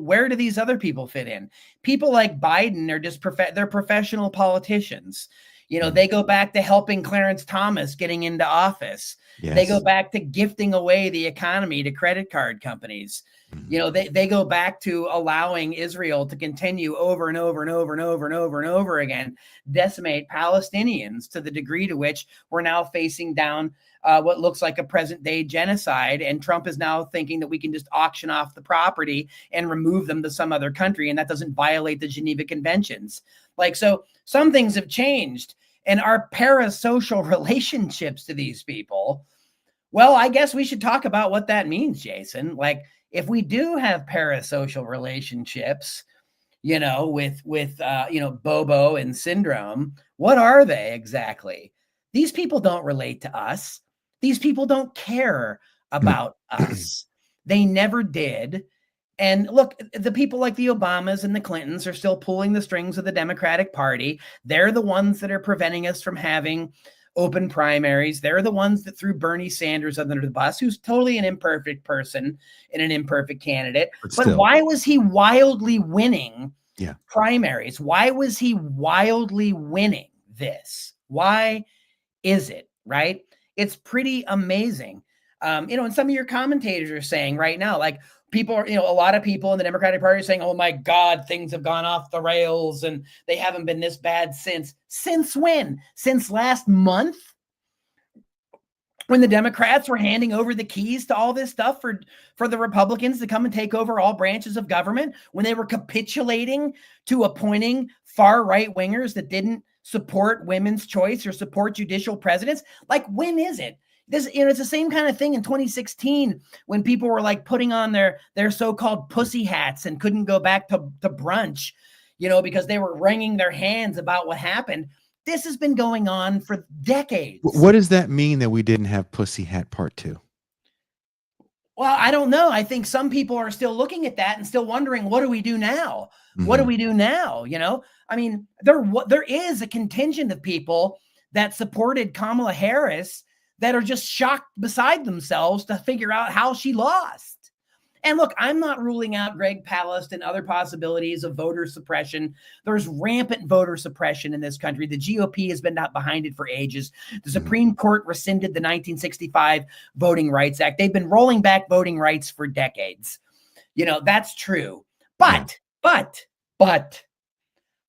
where do these other people fit in? People like Biden are just they're professional politicians. They go back to helping Clarence Thomas getting into office. Yes. They go back to gifting away the economy to credit card companies. You know, they go back to allowing Israel to continue over and over and over and over and over and over again, decimate Palestinians to the degree to which we're now facing down what looks like a present day genocide. And Trump is now thinking that we can just auction off the property and remove them to some other country. And that doesn't violate the Geneva Conventions. Like, so some things have changed, and our parasocial relationships to these people. Well, I guess we should talk about what that means, Jason. Like, if we do have parasocial relationships, you know, with Bobo and Syndrome, what are they exactly? These people don't relate to us. These people don't care about us. They never did. And look, the people like the Obamas and the Clintons are still pulling the strings of the Democratic Party. They're the ones that are preventing us from having open primaries. They're the ones that threw Bernie Sanders under the bus, who's totally an imperfect person and an imperfect candidate. But why was he wildly winning primaries? Why was he wildly winning this? Why is it, right? It's pretty amazing. And some of your commentators are saying right now, like, people are, a lot of people in the Democratic Party are saying, oh my God, things have gone off the rails and they haven't been this bad since when? Since last month, when the Democrats were handing over the keys to all this stuff for the Republicans to come and take over all branches of government, when they were capitulating to appointing far right wingers that didn't support women's choice or support judicial presidents. Like, when is it? It's the same kind of thing in 2016 when people were like putting on their so-called pussy hats and couldn't go back to brunch, because they were wringing their hands about what happened. This has been going on for decades. What does that mean that we didn't have Pussy Hat Part 2? Well, I don't know. I think some people are still looking at that and still wondering, what do we do now? Mm-hmm. What do we do now? I mean, there is a contingent of people that supported Kamala Harris that are just shocked beside themselves to figure out how she lost. And look, I'm not ruling out Greg Palast and other possibilities of voter suppression. There's rampant voter suppression in this country. The GOP has been not behind it for ages. The Supreme Court rescinded the 1965 Voting Rights Act. They've been rolling back voting rights for decades. That's true. But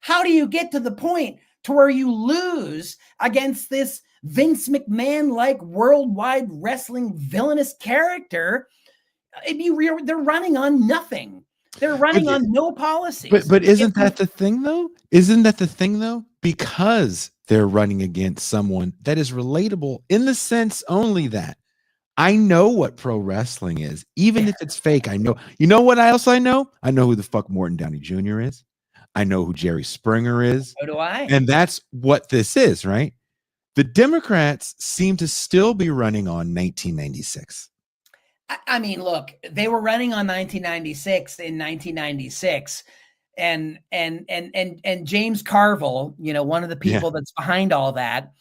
how do you get to the point to where you lose against this Vince McMahon-like worldwide wrestling villainous character? They're running on nothing. They're running on no policies. But isn't that the thing, though? Because they're running against someone that is relatable in the sense only that I know what pro wrestling is, even if it's fake. I know. You know what else I know? I know who the fuck Morton Downey Jr. is. I know who Jerry Springer is. So do I. And that's what this is, right? The Democrats seem to still be running on 1996. I mean, look, they were running on 1996 in 1996, and James Carville, one of the people that's behind all that,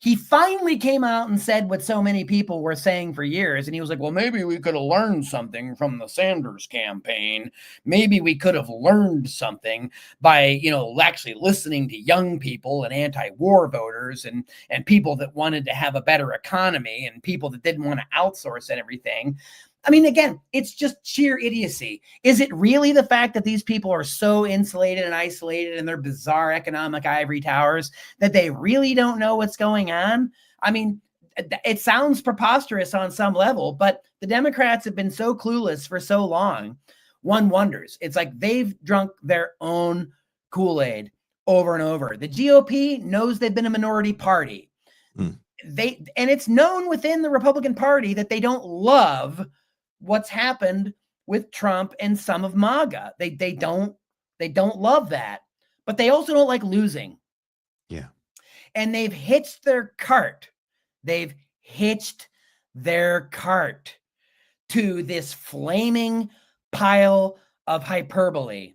he finally came out and said what so many people were saying for years. And he was like, well, maybe we could have learned something from the Sanders campaign. Maybe we could have learned something by, actually listening to young people and anti-war voters and people that wanted to have a better economy and people that didn't want to outsource and everything. I mean, again, it's just sheer idiocy. Is it really the fact that these people are so insulated and isolated in their bizarre economic ivory towers that they really don't know what's going on? I mean, it sounds preposterous on some level, but the Democrats have been so clueless for so long. One wonders. It's like they've drunk their own Kool-Aid over and over. The GOP knows they've been a minority party. And it's known within the Republican Party that they don't love what's happened with Trump and some of MAGA. They don't love that, but they also don't like losing. Yeah. And they've hitched their cart. They've hitched their cart to this flaming pile of hyperbole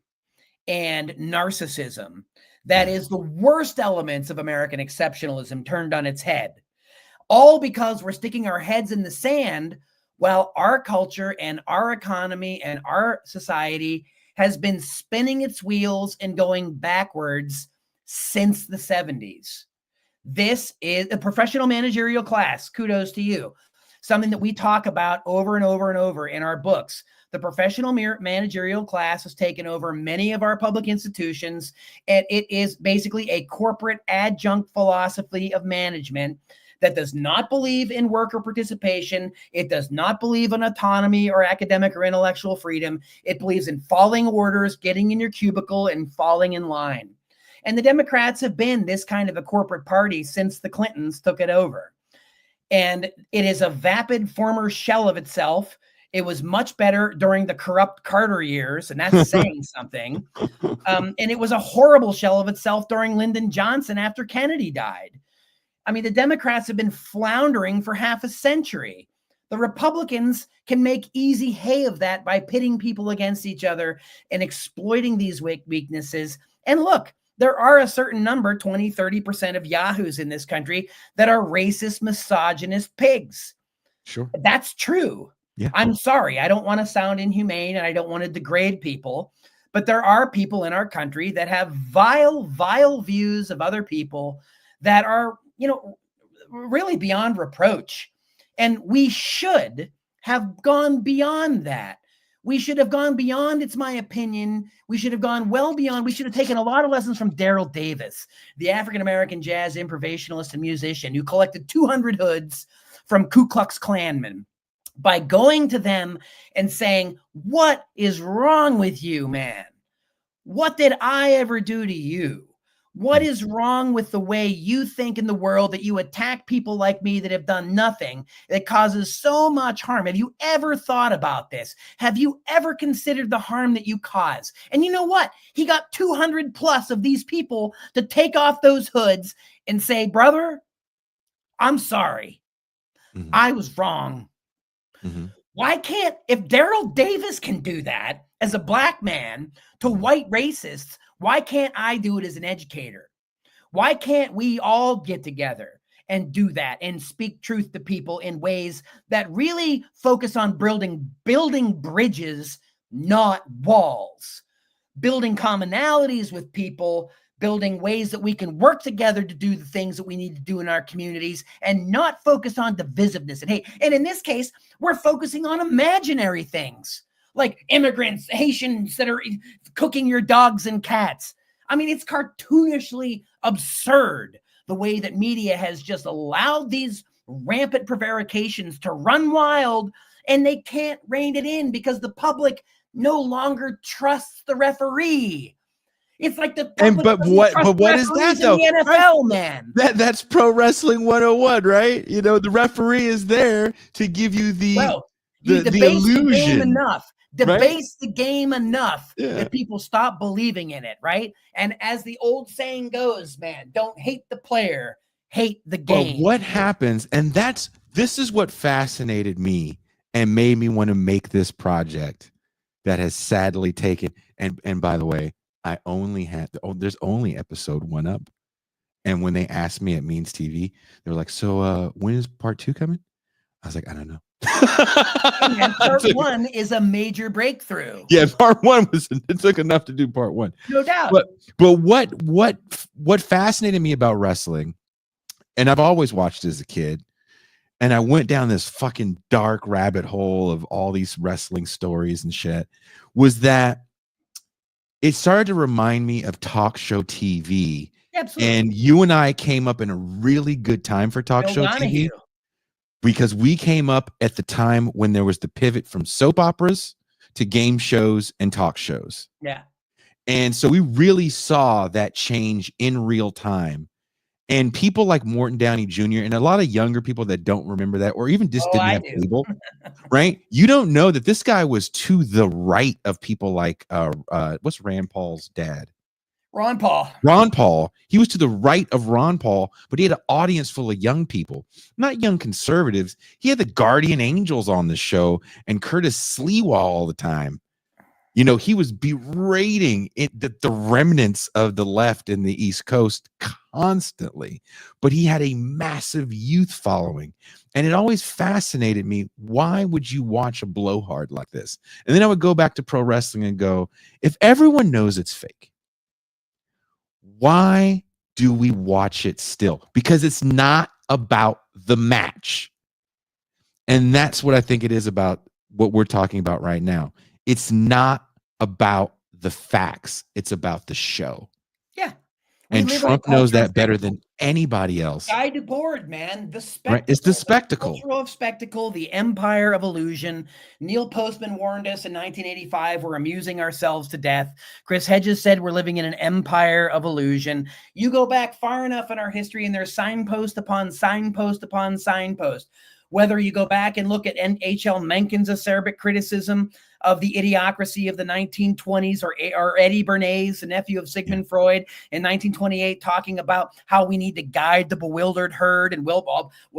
and narcissism that is the worst elements of American exceptionalism turned on its head. All because we're sticking our heads in the sand while our culture and our economy and our society has been spinning its wheels and going backwards since the 70s. This is a professional managerial class. Kudos to you. Something that we talk about over and over and over in our books. The professional managerial class has taken over many of our public institutions, and it is basically a corporate adjunct philosophy of management that does not believe in worker participation. It does not believe in autonomy or academic or intellectual freedom. It believes in following orders, getting in your cubicle, and falling in line. And the Democrats have been this kind of a corporate party since the Clintons took it over. And it is a vapid former shell of itself. It was much better during the corrupt Carter years, and that's saying something. And it was a horrible shell of itself during Lyndon Johnson after Kennedy died. I mean, the Democrats have been floundering for half a century. The Republicans can make easy hay of that by pitting people against each other and exploiting these weaknesses. And look, there are a certain number, 20, 30% of yahoos in this country that are racist, misogynist pigs. Sure. That's true. Yeah. I'm sorry. I don't want to sound inhumane and I don't want to degrade people, but there are people in our country that have vile, vile views of other people that are, really beyond reproach. And we should have gone beyond that. We should have gone beyond, it's my opinion. We should have gone well beyond. We should have taken a lot of lessons from Daryl Davis, the African-American jazz improvisationalist and musician who collected 200 hoods from Ku Klux Klansmen, by going to them and saying, what is wrong with you, man? What did I ever do to you? What is wrong with the way you think in the world, that you attack people like me that have done nothing, that causes so much harm? Have you ever thought about this? Have you ever considered the harm that you cause? And you know what? He got 200 plus of these people to take off those hoods and say, brother, I'm sorry. Mm-hmm. I was wrong. Mm-hmm. Why can't, if Daryl Davis can do that as a black man to white racists, why can't I do it as an educator? Why can't we all get together and do that and speak truth to people in ways that really focus on building bridges, not walls, building commonalities with people, building ways that we can work together to do the things that we need to do in our communities, and not focus on divisiveness and hate. And in this case, we're focusing on imaginary things like immigrants, Haitians that are cooking your dogs and cats. I mean, it's cartoonishly absurd the way that media has just allowed these rampant prevarications to run wild, and they can't rein it in because the public no longer trusts the referee. It's like the but what is that though? The NFL, man. That's pro wrestling 101, right? The referee is there to give you the illusion. The game enough. Debase the game enough Yeah. that people stop believing in it, right? And as the old saying goes, man, don't hate the player, hate the game. But what happens, and this is what fascinated me and made me want to make this project that has sadly taken, and by the way, I only had, there's only episode 1 up. And when they asked me at Means TV, they were like, so when is part 2 coming? I was like, I don't know. And part 1 is a major breakthrough. Yeah, part 1 it took enough to do part 1. No doubt. But what fascinated me about wrestling, and I've always watched as a kid, and I went down this fucking dark rabbit hole of all these wrestling stories and shit, was that it started to remind me of talk show TV. Absolutely. And you and I came up in a really good time for talk show TV. Because we came up at the time when there was the pivot from soap operas to game shows and talk shows. Yeah. And so we really saw that change in real time. And people like Morton Downey Jr. and a lot of younger people that don't remember that, or even just didn't have cable, right? You don't know that this guy was to the right of people like, what's Rand Paul's dad? Ron Paul. Ron Paul. He was to the right of Ron Paul, but he had an audience full of young people, not young conservatives. He had the Guardian Angels on the show and Curtis Sliwa all the time. He was berating the remnants of the left in the East Coast constantly, but he had a massive youth following. And it always fascinated me. Why would you watch a blowhard like this? And then I would go back to pro wrestling and go, if everyone knows it's fake, why do we watch it still? Because it's not about the match. And that's what I think it is about what we're talking about right now. It's not about the facts. It's about the show. Yeah. We And live in a Trump knows culture of that better spectacle. than anybody else. Guide to board, man. The Right? It's the spectacle, spectacle. culture of spectacle, the empire of illusion. Neil Postman warned us in 1985, we're amusing ourselves to death. Chris Hedges said we're living in an empire of illusion. You go back far enough in our history and there's signpost upon signpost upon signpost. Whether you go back and look at H.L. Mencken's acerbic criticism of the idiocracy of the 1920s, or Eddie Bernays, the nephew of Sigmund Freud, in 1928, talking about how we need to guide the bewildered herd. And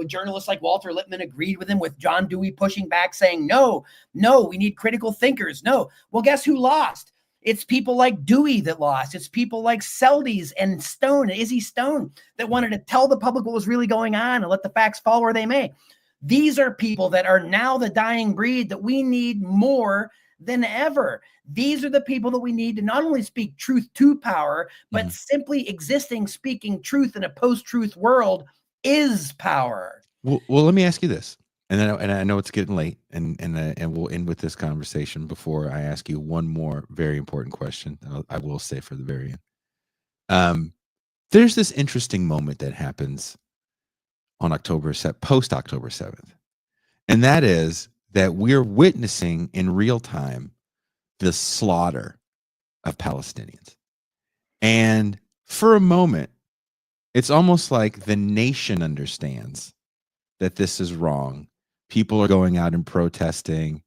journalists like Walter Lippmann agreed with him, with John Dewey pushing back, saying, no, we need critical thinkers. No. Well, guess who lost? It's people like Dewey that lost. It's people like Seldes and Stone, Izzy Stone, that wanted to tell the public what was really going on and let the facts fall where they may. These are people that are now the dying breed that we need more than ever. These are the people that we need to not only speak truth to power, but simply existing, speaking truth in a post-truth world is power. Well, let me ask you this, and I know it's getting late, and we'll end with this conversation before I ask you one more very important question. I will say for the very end. There's this interesting moment that happens on post October 7th. And that is that we're witnessing in real time the slaughter of Palestinians. And for a moment, it's almost like the nation understands that this is wrong. People are going out and protesting.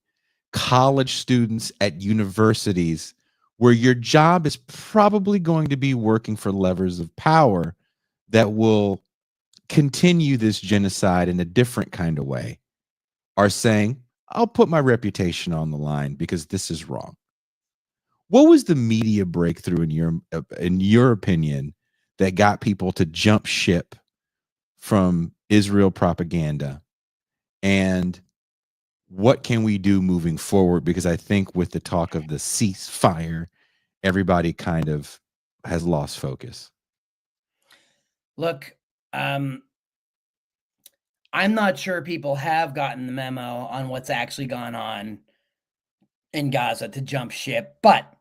College students at universities, where your job is probably going to be working for levers of power that will continue this genocide in a different kind of way, are saying, I'll put my reputation on the line because this is wrong. What was the media breakthrough in your opinion that got people to jump ship from Israel propaganda? And what can we do moving forward? Because I think with the talk of the ceasefire, everybody kind of has lost focus. Look, I'm not sure people have gotten the memo on what's actually gone on in Gaza to jump ship, but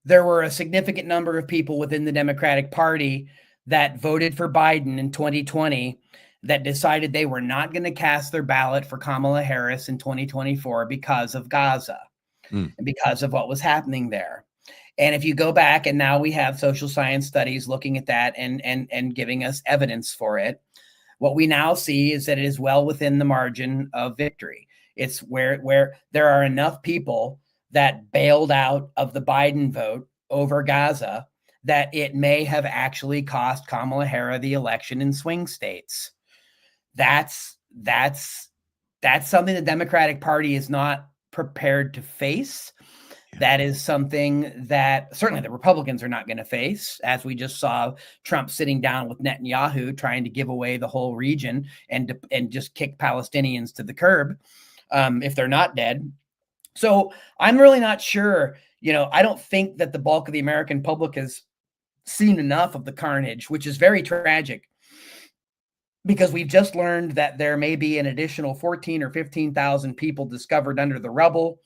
there were a significant number of people within the Democratic Party that voted for Biden in 2020 that decided they were not going to cast their ballot for Kamala Harris in 2024 because of Gaza and because of what was happening there. And if you go back, and now we have social science studies looking at that and giving us evidence for it, what we now see is that it is well within the margin of victory. It's where there are enough people that bailed out of the Biden vote over Gaza that it may have actually cost Kamala Harris the election in swing states. That's something the Democratic Party is not prepared to face. That is something that certainly the Republicans are not going to face, as we just saw Trump sitting down with Netanyahu trying to give away the whole region and just kick Palestinians to the curb if they're not dead. So I'm really not sure. I don't think that the bulk of the American public has seen enough of the carnage, which is very tragic, because we've just learned that there may be an additional 14 or 15,000 people discovered under the rubble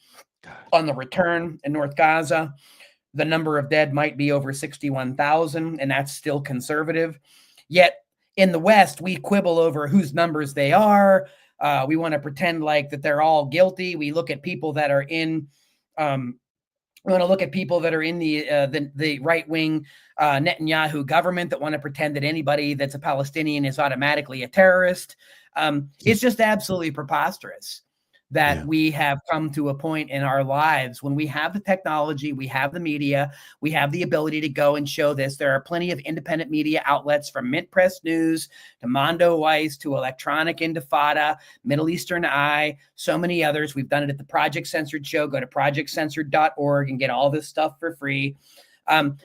on the return in North Gaza. The number of dead might be over 61,000, and that's still conservative. Yet in the West, we quibble over whose numbers they are. We want to pretend like that they're all guilty. We look at people that are in we want to look at people that are in the right-wing Netanyahu government that want to pretend that anybody that's a Palestinian is automatically a terrorist. It's just absolutely preposterous that we have come to a point in our lives when we have the technology, we have the media, we have the ability to go and show this. There are plenty of independent media outlets, from Mint Press News to Mondo Weiss to Electronic Intifada, Middle Eastern Eye, so many others. We've done it at the Project Censored show. Go to projectcensored.org and get all this stuff for free.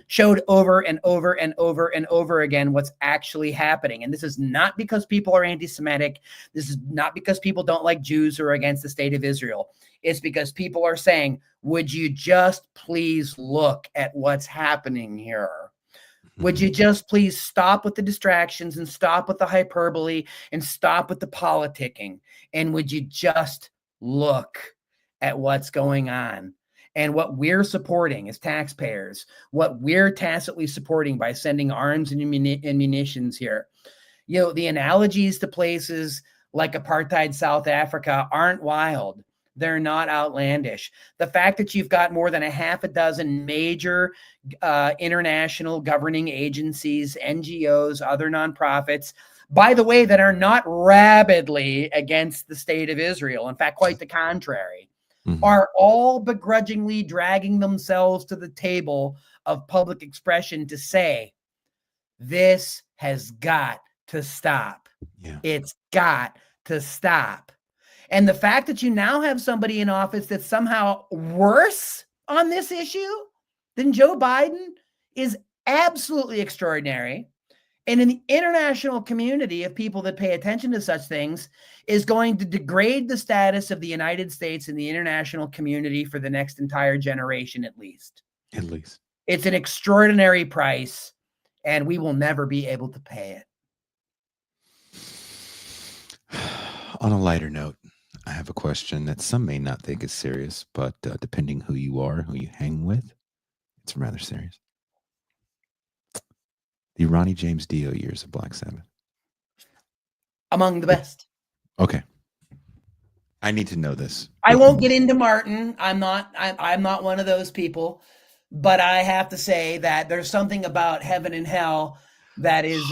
Showed over and over and over and over again what's actually happening. And this is not because people are anti-Semitic. This is not because people don't like Jews or are against the state of Israel. It's because people are saying, would you just please look at what's happening here? Would you just please stop with the distractions and stop with the hyperbole and stop with the politicking? And would you just look at what's going on and what we're supporting as taxpayers, what we're tacitly supporting by sending arms and munitions here. You know, the analogies to places like apartheid South Africa aren't wild. They're not outlandish. The fact that you've got more than a half a dozen major international governing agencies, NGOs, other nonprofits, by the way, that are not rabidly against the state of Israel. In fact, quite the contrary, are all begrudgingly dragging themselves to the table of public expression to say, this has got to stop. Yeah. It's got to stop. And the fact that you now have somebody in office that's somehow worse on this issue than Joe Biden is absolutely extraordinary. And in the international community of people that pay attention to such things is going to degrade the status of the United States in the international community for the next entire generation, at least. At least. It's an extraordinary price, and we will never be able to pay it. On a lighter note, I have a question that some may not think is serious, but depending who you are, who you hang with, it's rather serious. The Ronnie James Dio years of Black Sabbath. Among the best. Okay. I need to know this. I won't get into Martin. I'm not one of those people, but I have to say that there's something about Heaven and Hell that is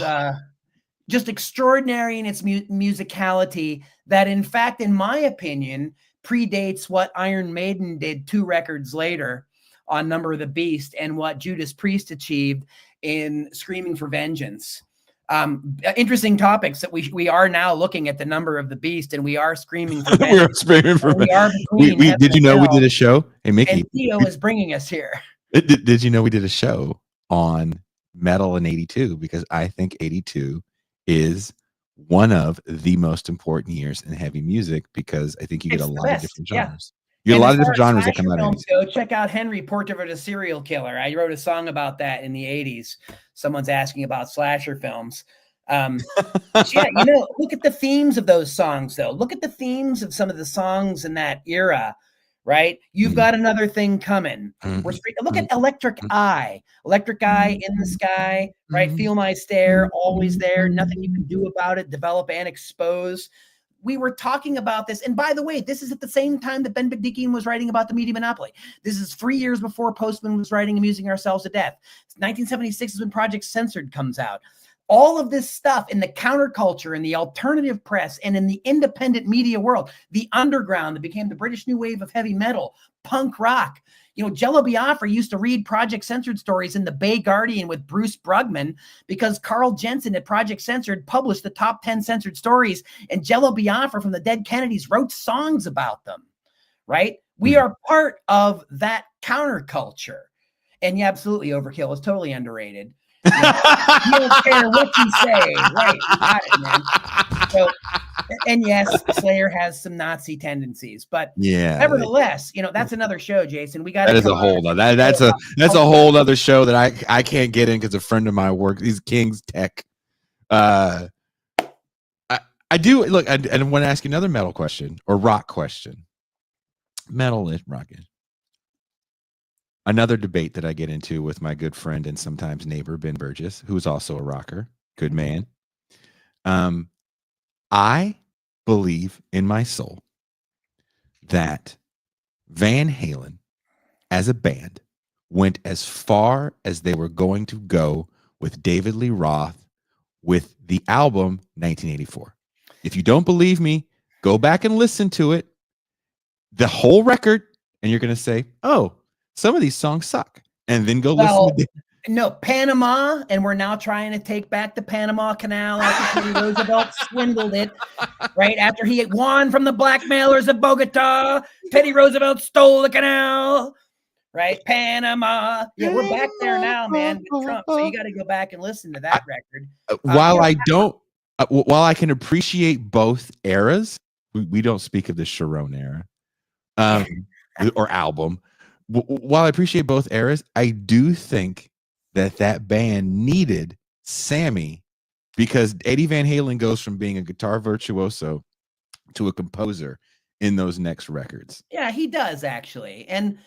just extraordinary in its musicality that, in fact, in my opinion, predates what Iron Maiden did 2 records later on Number of the Beast and what Judas Priest achieved in Screaming for Vengeance. Interesting topics that we are now looking at the Number of the Beast, and we are screaming for vengeance. We are screaming for vengeance. Did you know we did a show? Hey, Mickey. And Theo is bringing us here. Did you know we did a show on metal in 82? Because I think 82 is one of the most important years in heavy music, because I think you get a lot of different genres. You get a lot of different genres that come out of it. Go check out Henry, Portrait of a Serial Killer. I wrote a song about that in the 80s. Someone's asking about slasher films. Yeah, you know, look at the themes of those songs, though. Look at the themes of some of the songs in that era, right? You've got another thing coming. Look at Electric Eye. Electric Eye, In the Sky, right? Feel My Stare, Always There, Nothing You Can Do About It, Develop and Expose. We were talking about this. And by the way, this is at the same time that Ben Bigdikian was writing about the media monopoly. This is 3 years before Postman was writing Amusing Ourselves to Death. 1976 is when Project Censored comes out. All of this stuff in the counterculture, in the alternative press, and in the independent media world, the underground that became the British new wave of heavy metal, punk rock. You know, Jello Biafra used to read Project Censored stories in the Bay Guardian with Bruce Brugman because Carl Jensen at Project Censored published the top 10 censored stories, and Jello Biafra from the Dead Kennedys wrote songs about them, right? We are part of that counterculture. And yeah, absolutely, Overkill is totally underrated. You don't care what you say, right? You got it, man. So, and yes, Slayer has some Nazi tendencies, but yeah, nevertheless, you know, that's another show, Jason. We got that is a whole that's a whole other show that I can't get in because a friend of mine works. He's King's Tech. I do look. I want to ask you another metal question or rock question. Metal is rocking. Another debate that I get into with my good friend and sometimes neighbor, Ben Burgess, who's also a rocker, good man. I believe in my soul that Van Halen as a band went as far as they were going to go with David Lee Roth with the album 1984. If you don't believe me, go back and listen to it, the whole record, and you're going to say, oh, some of these songs suck. And then go listen to No, Panama, and we're now trying to take back the Panama Canal after Teddy Roosevelt swindled it, right? After he won from the blackmailers of Bogota, Teddy Roosevelt stole the canal, right? Panama. Yeah, we're back there now, man, with Trump. So you got to go back and listen to that record. While I can appreciate both eras, we don't speak of the Sharon era or album. While I appreciate both eras, I do think that band needed Sammy, because Eddie Van Halen goes from being a guitar virtuoso to a composer in those next records. Yeah, he does actually. And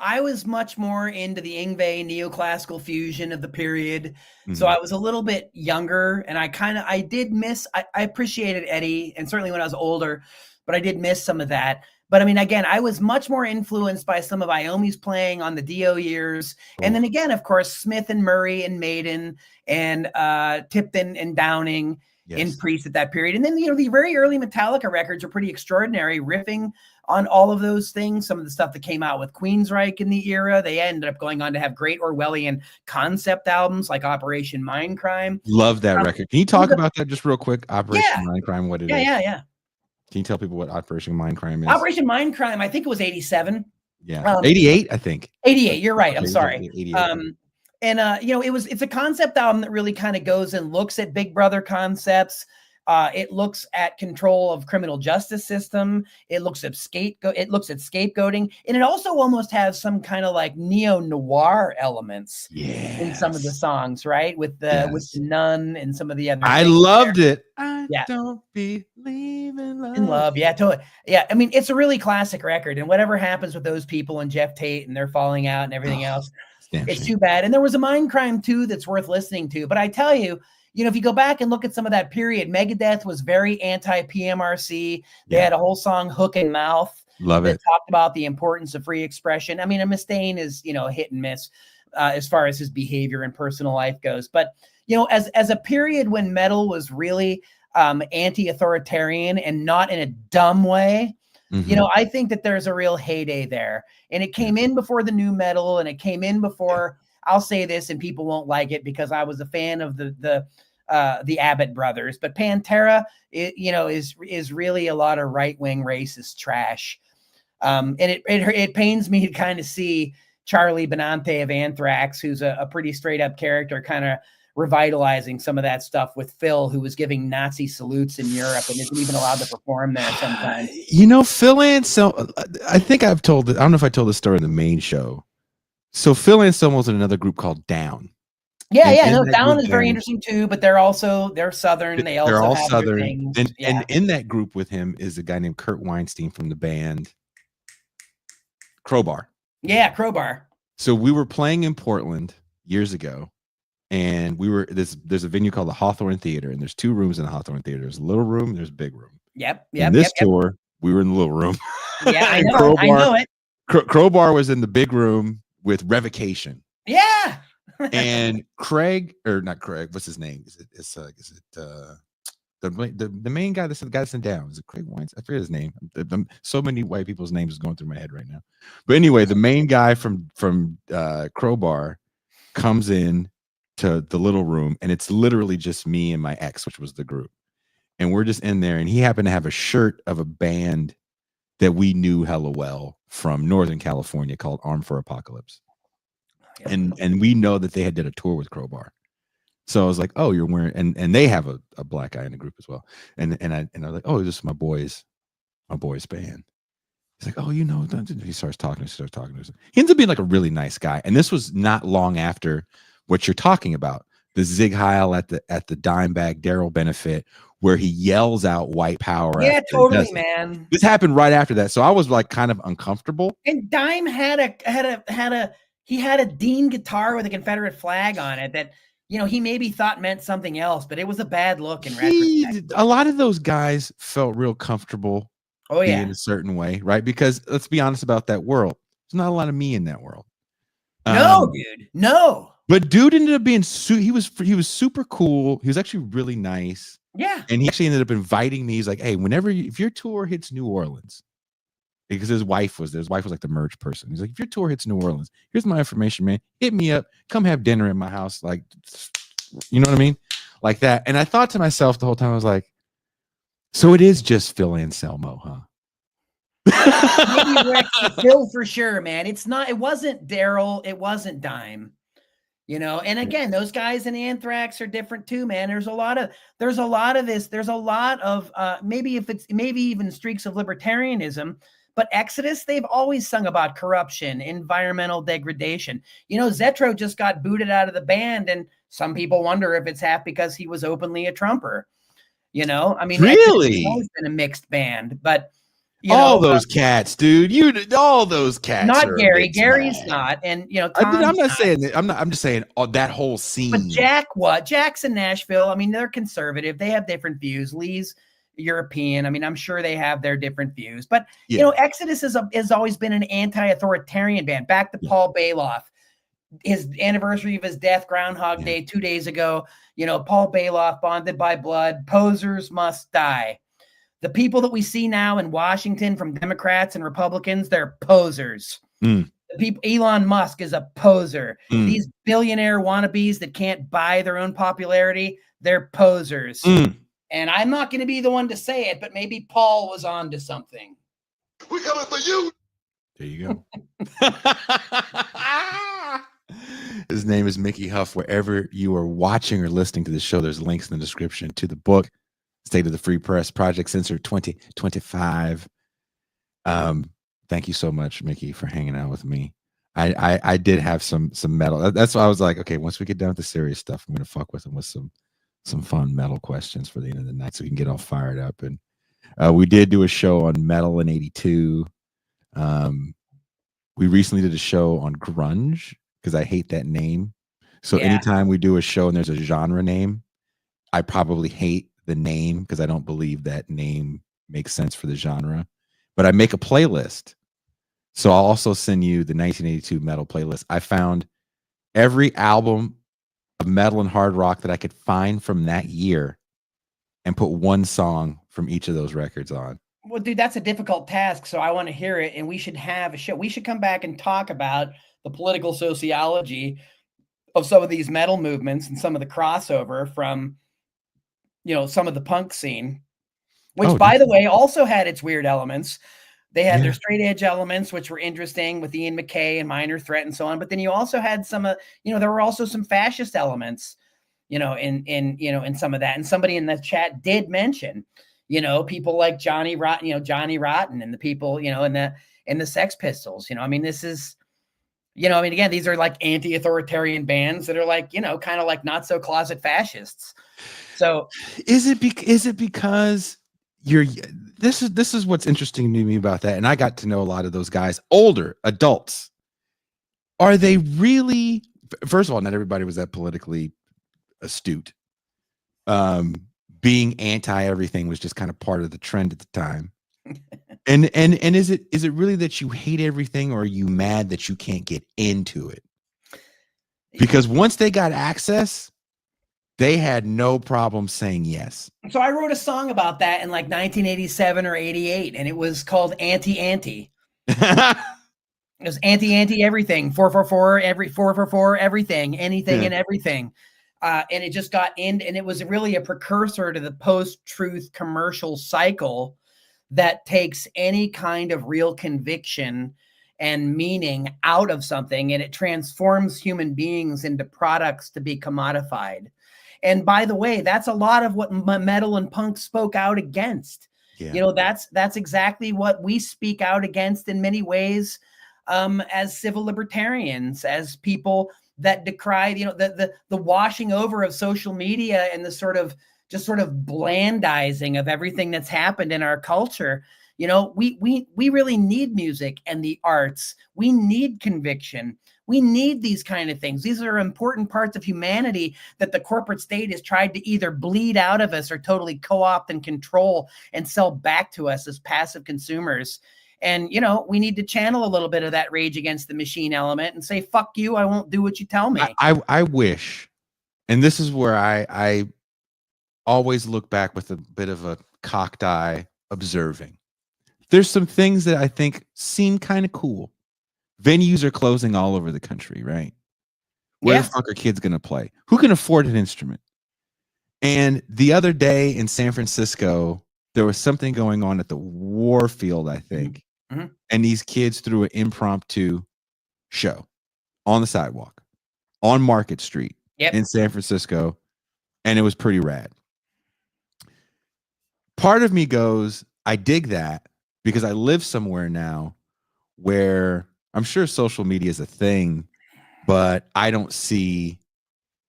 I was much more into the Yngwie neoclassical fusion of the period. So I was a little bit younger, and I did miss, I appreciated Eddie, and certainly when I was older, but I did miss some of that. But I mean, again, I was much more influenced by some of Iommi's playing on the Dio years. And then again, of course, Smith and Murray and Maiden and Tipton and Downing in Priest at that period. And then, the very early Metallica records are pretty extraordinary, riffing on all of those things. Some of the stuff that came out with Queensryche in the era, they ended up going on to have great Orwellian concept albums like Operation Mindcrime. Love that record. Can you talk about that just real quick? Operation Mindcrime, what it is? Yeah. Can you tell people what Operation Mindcrime is? Operation Mindcrime, I think it was 87. Yeah. 88, I think. 88, you're right. I'm sorry. 88. It's a concept album that really kind of goes and looks at Big Brother concepts. It looks at control of criminal justice system. It looks at scapegoating, and it also almost has some kind of like neo-noir elements in some of the songs, right? With the Nun and some of the other. I loved it. I don't believe in love. Yeah, totally. Yeah, I mean, it's a really classic record, and whatever happens with those people and Jeff Tate and they're falling out and everything else, it's too bad. And there was a Mindcrime too that's worth listening to. But I tell you, if you go back and look at some of that period, Megadeth was very anti-PMRC. They had a whole song, Hook and Mouth. Love it. Talked about the importance of free expression. I mean, Mustaine is, a hit and miss as far as his behavior and personal life goes. But, as a period when metal was really anti-authoritarian and not in a dumb way, I think that there's a real heyday there. And it came in before the new metal, and it came in before, I'll say this and people won't like it because I was a fan of the Abbott brothers, but Pantera, is really a lot of right-wing racist trash. And it pains me to kind of see Charlie Benante of Anthrax, who's a pretty straight up character, kind of revitalizing some of that stuff with Phil, who was giving Nazi salutes in Europe and isn't even allowed to perform there sometimes. Phil Anselmo, I think I don't know if I told the story in the main show. So Phil Anselmo's in another group called Down. Down is very interesting too, but they're Southern. They're all Southern. And in that group with him is a guy named Kurt Weinstein from the band Crowbar. Yeah, Crowbar. So we were playing in Portland years ago, and there's a venue called the Hawthorne Theater, and there's two rooms in the Hawthorne Theater. There's a little room, there's a big room. Yep. In this tour, we were in the little room. Yeah, I know it. Crowbar was in the big room with Revocation. Yeah. And Craig, or not Craig, what's his name? Is it the main guy that's in Down? Is it Craig Wines? I forget his name. So many white people's names is going through my head right now. But anyway, the main guy from Crowbar comes in to the little room, and it's literally just me and my ex, which was the group. And we're just in there, and he happened to have a shirt of a band that we knew hella well from Northern California called Armed for Apocalypse. And we know that they had did a tour with Crowbar. So I was like, oh, you're wearing, and they have a black guy in the group as well. And I was like, oh, this is my boys band. He's like, oh, he starts talking. He ends up being like a really nice guy. And this was not long after what you're talking about, the Zig Heil at the Dimebag Daryl benefit, where he yells out white power. Yeah, totally, man. This happened right after that. So I was like kind of uncomfortable. And Dime had a Dean guitar with a Confederate flag on it that, he maybe thought meant something else, but it was a bad look in retrospect. A lot of those guys felt real comfortable being a certain way, right? Because let's be honest about that world. There's not a lot of me in that world. No, dude. No. But dude ended up being he was super cool. He was actually really nice. Yeah. And he actually ended up inviting me. He's like, hey, if your tour hits New Orleans, because his wife was like the merch person. He's like, if your tour hits New Orleans, here's my information, man. Hit me up. Come have dinner in my house. Like, you know what I mean? Like that. And I thought to myself the whole time, I was like, so it is just Phil Anselmo, huh? Maybe Phil for sure, man. It wasn't Daryl. It wasn't Dime. And again, those guys in Anthrax are different too, man. There's a lot of this. There's a lot of maybe even streaks of libertarianism. But Exodus, they've always sung about corruption, environmental degradation. Zetro just got booted out of the band, and some people wonder if it's half because he was openly a Trumper. I mean, really, it's always been a mixed band, but You All know, those cats, dude. All those cats not are a Gary. bit Gary's smug. not, and I'm Tom's not not. saying that. I'm just saying that whole But scene. Jack, what? Jack's in Nashville. I mean, they're conservative. They have different views. Lee's European. I mean, I'm sure they have their different views. But Exodus has always been an anti-authoritarian band. Back to Paul Bailoff, his anniversary of his death, Groundhog Day, 2 days ago. Paul Bailoff, Bonded by Blood, posers must die. The people that we see now in Washington from Democrats and Republicans, they're posers. The people, Elon Musk is a poser. These billionaire wannabes that can't buy their own popularity, they're posers. And I'm not going to be the one to say it, but maybe Paul was on to something. We're coming for you. There you go. His name is Mickey Huff. Wherever you are watching or listening to the show, there's links in the description to the book, State of the Free Press, Project Censored 2025. Thank you so much, Mickey, for hanging out with me. I did have some metal. That's why I was like, okay, once we get done with the serious stuff, I'm gonna fuck with him with some fun metal questions for the end of the night so we can get all fired up. And we did do a show on metal in '82. We recently did a show on grunge because I hate that name. So anytime we do a show and there's a genre name, I probably hate the name because I don't believe that name makes sense for the genre. But I make a playlist. So I'll also send you the 1982 metal playlist. I found every album of metal and hard rock that I could find from that year and put one song from each of those records on. Well, dude, that's a difficult task, so I want to hear it, and we should have a show. We should come back and talk about the political sociology of some of these metal movements and some of the crossover from, some of the punk scene, which, by the way, also had its weird elements. They had their straight edge elements, which were interesting with Ian MacKaye and Minor Threat and so on. But then you also had some, there were also some fascist elements, in some of that. And somebody in the chat did mention, people like Johnny Rotten, and the people, in the Sex Pistols. I mean, this is, again, these are like anti-authoritarian bands that are like, kind of like not so closet fascists. So is it because this is what's interesting to me about that, and I got to know a lot of those guys, older adults. Are they really? First of all, not everybody was that politically astute. Being anti everything was just kind of part of the trend at the time. And is it really that you hate everything, or are you mad that you can't get into it? Because once they got access, they had no problem saying yes. So I wrote a song about that in like 1987 or 88, and it was called Anti-Anti. It was anti everything, 444 everything, anything and everything. And it just got in, and it was really a precursor to the post-truth commercial cycle that takes any kind of real conviction and meaning out of something, and it transforms human beings into products to be commodified. And by the way, that's a lot of what metal and punk spoke out against. That's exactly what we speak out against in many ways, as civil libertarians, as people that decry, the washing over of social media and the sort of blandizing of everything that's happened in our culture. We really need music and the arts. We need conviction. We need these kind of things. These are important parts of humanity that the corporate state has tried to either bleed out of us or totally co-opt and control and sell back to us as passive consumers. And, we need to channel a little bit of that rage against the machine element and say, fuck you, I won't do what you tell me. I wish, and this is where I always look back with a bit of a cocked eye observing. There's some things that I think seem kind of cool. Venues are closing all over the country, right? Where the fuck are kids going to play? Who can afford an instrument? And the other day in San Francisco, there was something going on at the Warfield, I think. Mm-hmm. And these kids threw an impromptu show on the sidewalk on Market Street in San Francisco. And it was pretty rad. Part of me goes, I dig that because I live somewhere now where I'm sure social media is a thing, but I don't see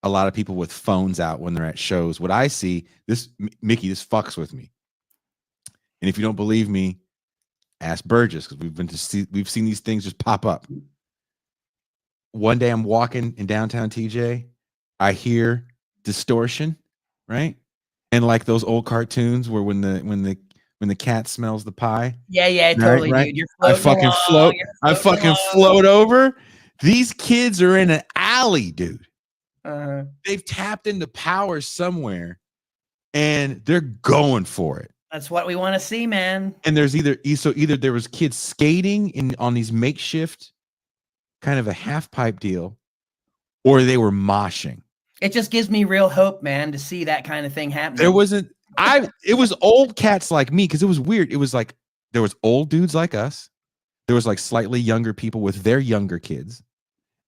a lot of people with phones out when they're at shows. What I see, Mickey, this fucks with me. And if you don't believe me, Ask Burgess, because we've seen these things just pop up. One day I'm walking in downtown TJ, I hear distortion, right? And like those old cartoons where when the cat smells the pie, Yeah, right, totally, right. dude. You're I floating fucking along. float. You're I floating fucking along. float over. These kids are in an alley, dude. They've tapped into power somewhere, and they're going for it. That's what we want to see, man. And there's either there was kids skating on these makeshift kind of a half pipe deal, or they were moshing. It just gives me real hope, man, to see that kind of thing happening. There wasn't it was old cats like me, because it was weird. It was like there was old dudes like us, there was like slightly younger people with their younger kids,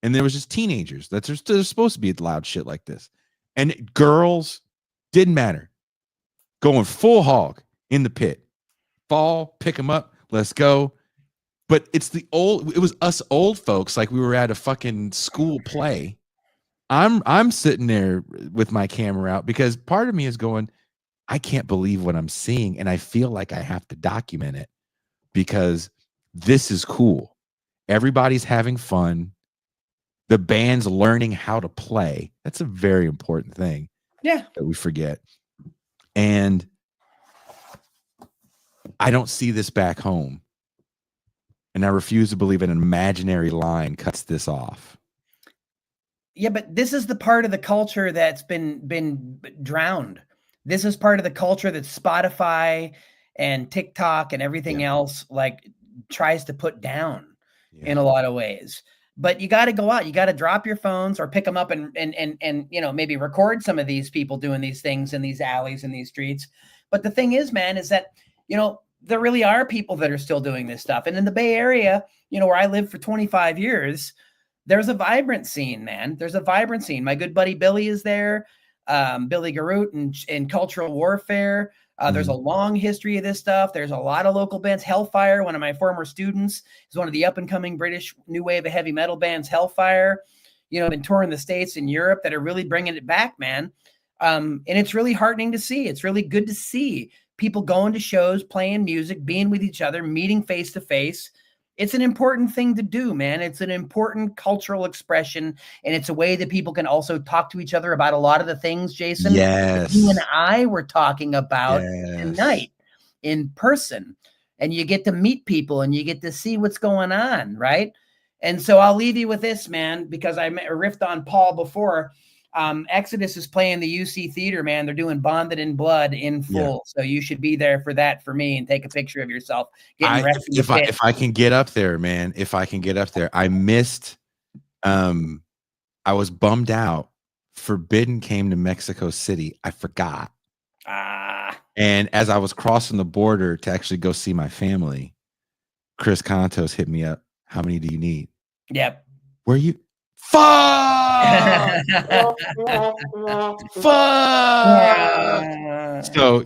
and there was just teenagers that they're supposed to be loud shit like this. And girls, didn't matter, going full hog in the pit. Fall, pick them up, let's go. But it was us old folks, like we were at a fucking school play. I'm sitting there with my camera out because part of me is going, I can't believe what I'm seeing, and I feel like I have to document it because this is cool. Everybody's having fun. The band's learning how to play. That's a very important thing. Yeah. That we forget. And I don't see this back home. And I refuse to believe an imaginary line cuts this off. Yeah, but this is the part of the culture that's been drowned. This is part of the culture that Spotify and TikTok and everything else like tries to put down in a lot of ways. But you got to go out. You got to drop your phones or pick them up and maybe record some of these people doing these things in these alleys and these streets. But the thing is, man, is that there really are people that are still doing this stuff. And in the Bay Area, where I lived for 25 years, there's a vibrant scene, man. There's a vibrant scene. My good buddy Billy is there, Billy Garut and Cultural Warfare. There's a long history of this stuff. There's a lot of local bands. Hellfire, one of my former students, is one of the up-and-coming British new wave of heavy metal bands, Hellfire. Been touring the States and Europe that are really bringing it back, man. And it's really heartening to see. It's really good to see people going to shows, playing music, being with each other, meeting face to face. It's an important thing to do, man. It's an important cultural expression, and it's a way that people can also talk to each other about a lot of the things, Jason, that you and I were talking about tonight in person. And you get to meet people and you get to see what's going on, right? And so I'll leave you with this, man, because I riffed on Paul before. Exodus is playing the UC Theater, man. They're doing Bonded in Blood in full. So you should be there for that for me and take a picture of yourself. If I can get up there, man, I missed, I was bummed out. Forbidden came to Mexico City. I forgot. And as I was crossing the border to actually go see my family, Chris Contos hit me up. How many do you need? Yep. Where you? Fuck! Fuck! So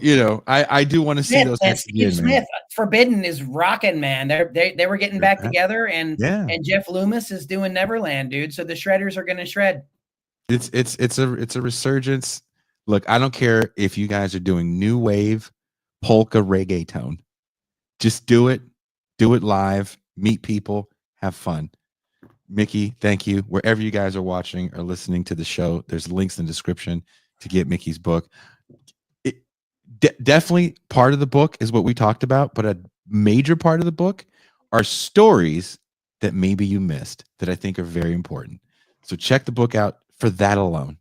I do want to see those. Steve Smith, Forbidden is rocking, man. They were getting back together, and Jeff Loomis is doing Neverland, dude. So the Shredders are gonna shred. It's a resurgence. Look, I don't care if you guys are doing new wave, polka, reggaeton. Just do it live. Meet people, have fun. Mickey, thank you. Wherever you guys are watching or listening to the show, there's links in the description to get Mickey's book. Definitely part of the book is what we talked about, but a major part of the book are stories that maybe you missed that I think are very important. So check the book out for that alone.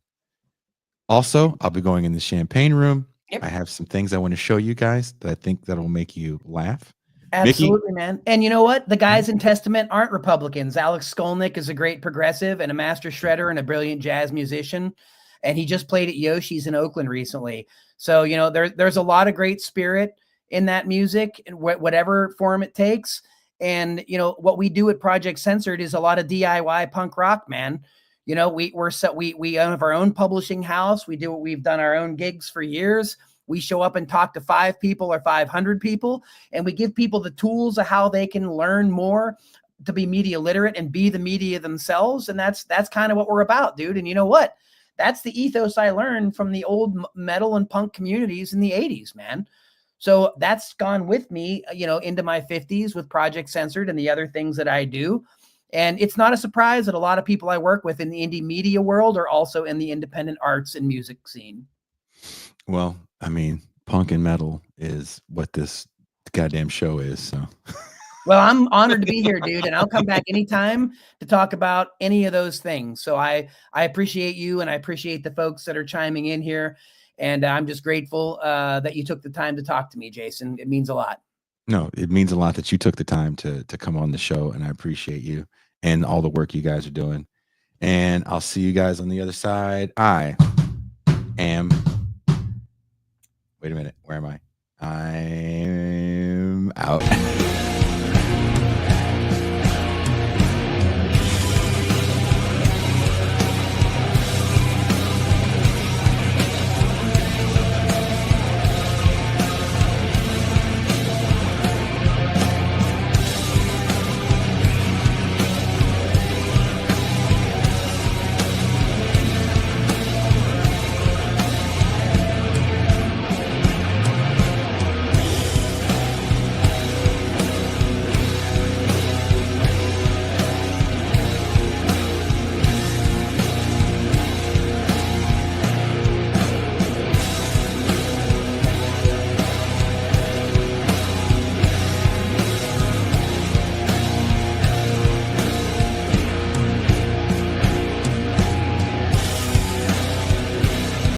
Also, I'll be going in the champagne room. Yep. I have some things I want to show you guys that I think that'll make you laugh. Absolutely, Mickey? Man. And you know what? The guys in Testament aren't Republicans. Alex Skolnick is a great progressive and a master shredder and a brilliant jazz musician. And he just played at Yoshi's in Oakland recently. So, there's a lot of great spirit in that music, and whatever form it takes. And, what we do at Project Censored is a lot of DIY punk rock, man. We have our own publishing house. We've done our own gigs for years. We show up and talk to 5 people or 500 people, and we give people the tools of how they can learn more to be media literate and be the media themselves. And that's kind of what we're about, dude. And you know what? That's the ethos I learned from the old metal and punk communities in the 80s, man. So that's gone with me, into my 50s with Project Censored and the other things that I do. And it's not a surprise that a lot of people I work with in the indie media world are also in the independent arts and music scene. Well, I mean, punk and metal is what this goddamn show is. So, well, I'm honored to be here, dude, and I'll come back anytime to talk about any of those things. So I appreciate you, and I appreciate the folks that are chiming in here, and I'm just grateful that you took the time to talk to me, Jason. It means a lot. No, it means a lot that you took the time to come on the show, and I appreciate you and all the work you guys are doing. And I'll see you guys on the other side. I am. Wait a minute. Where am I? I'm out.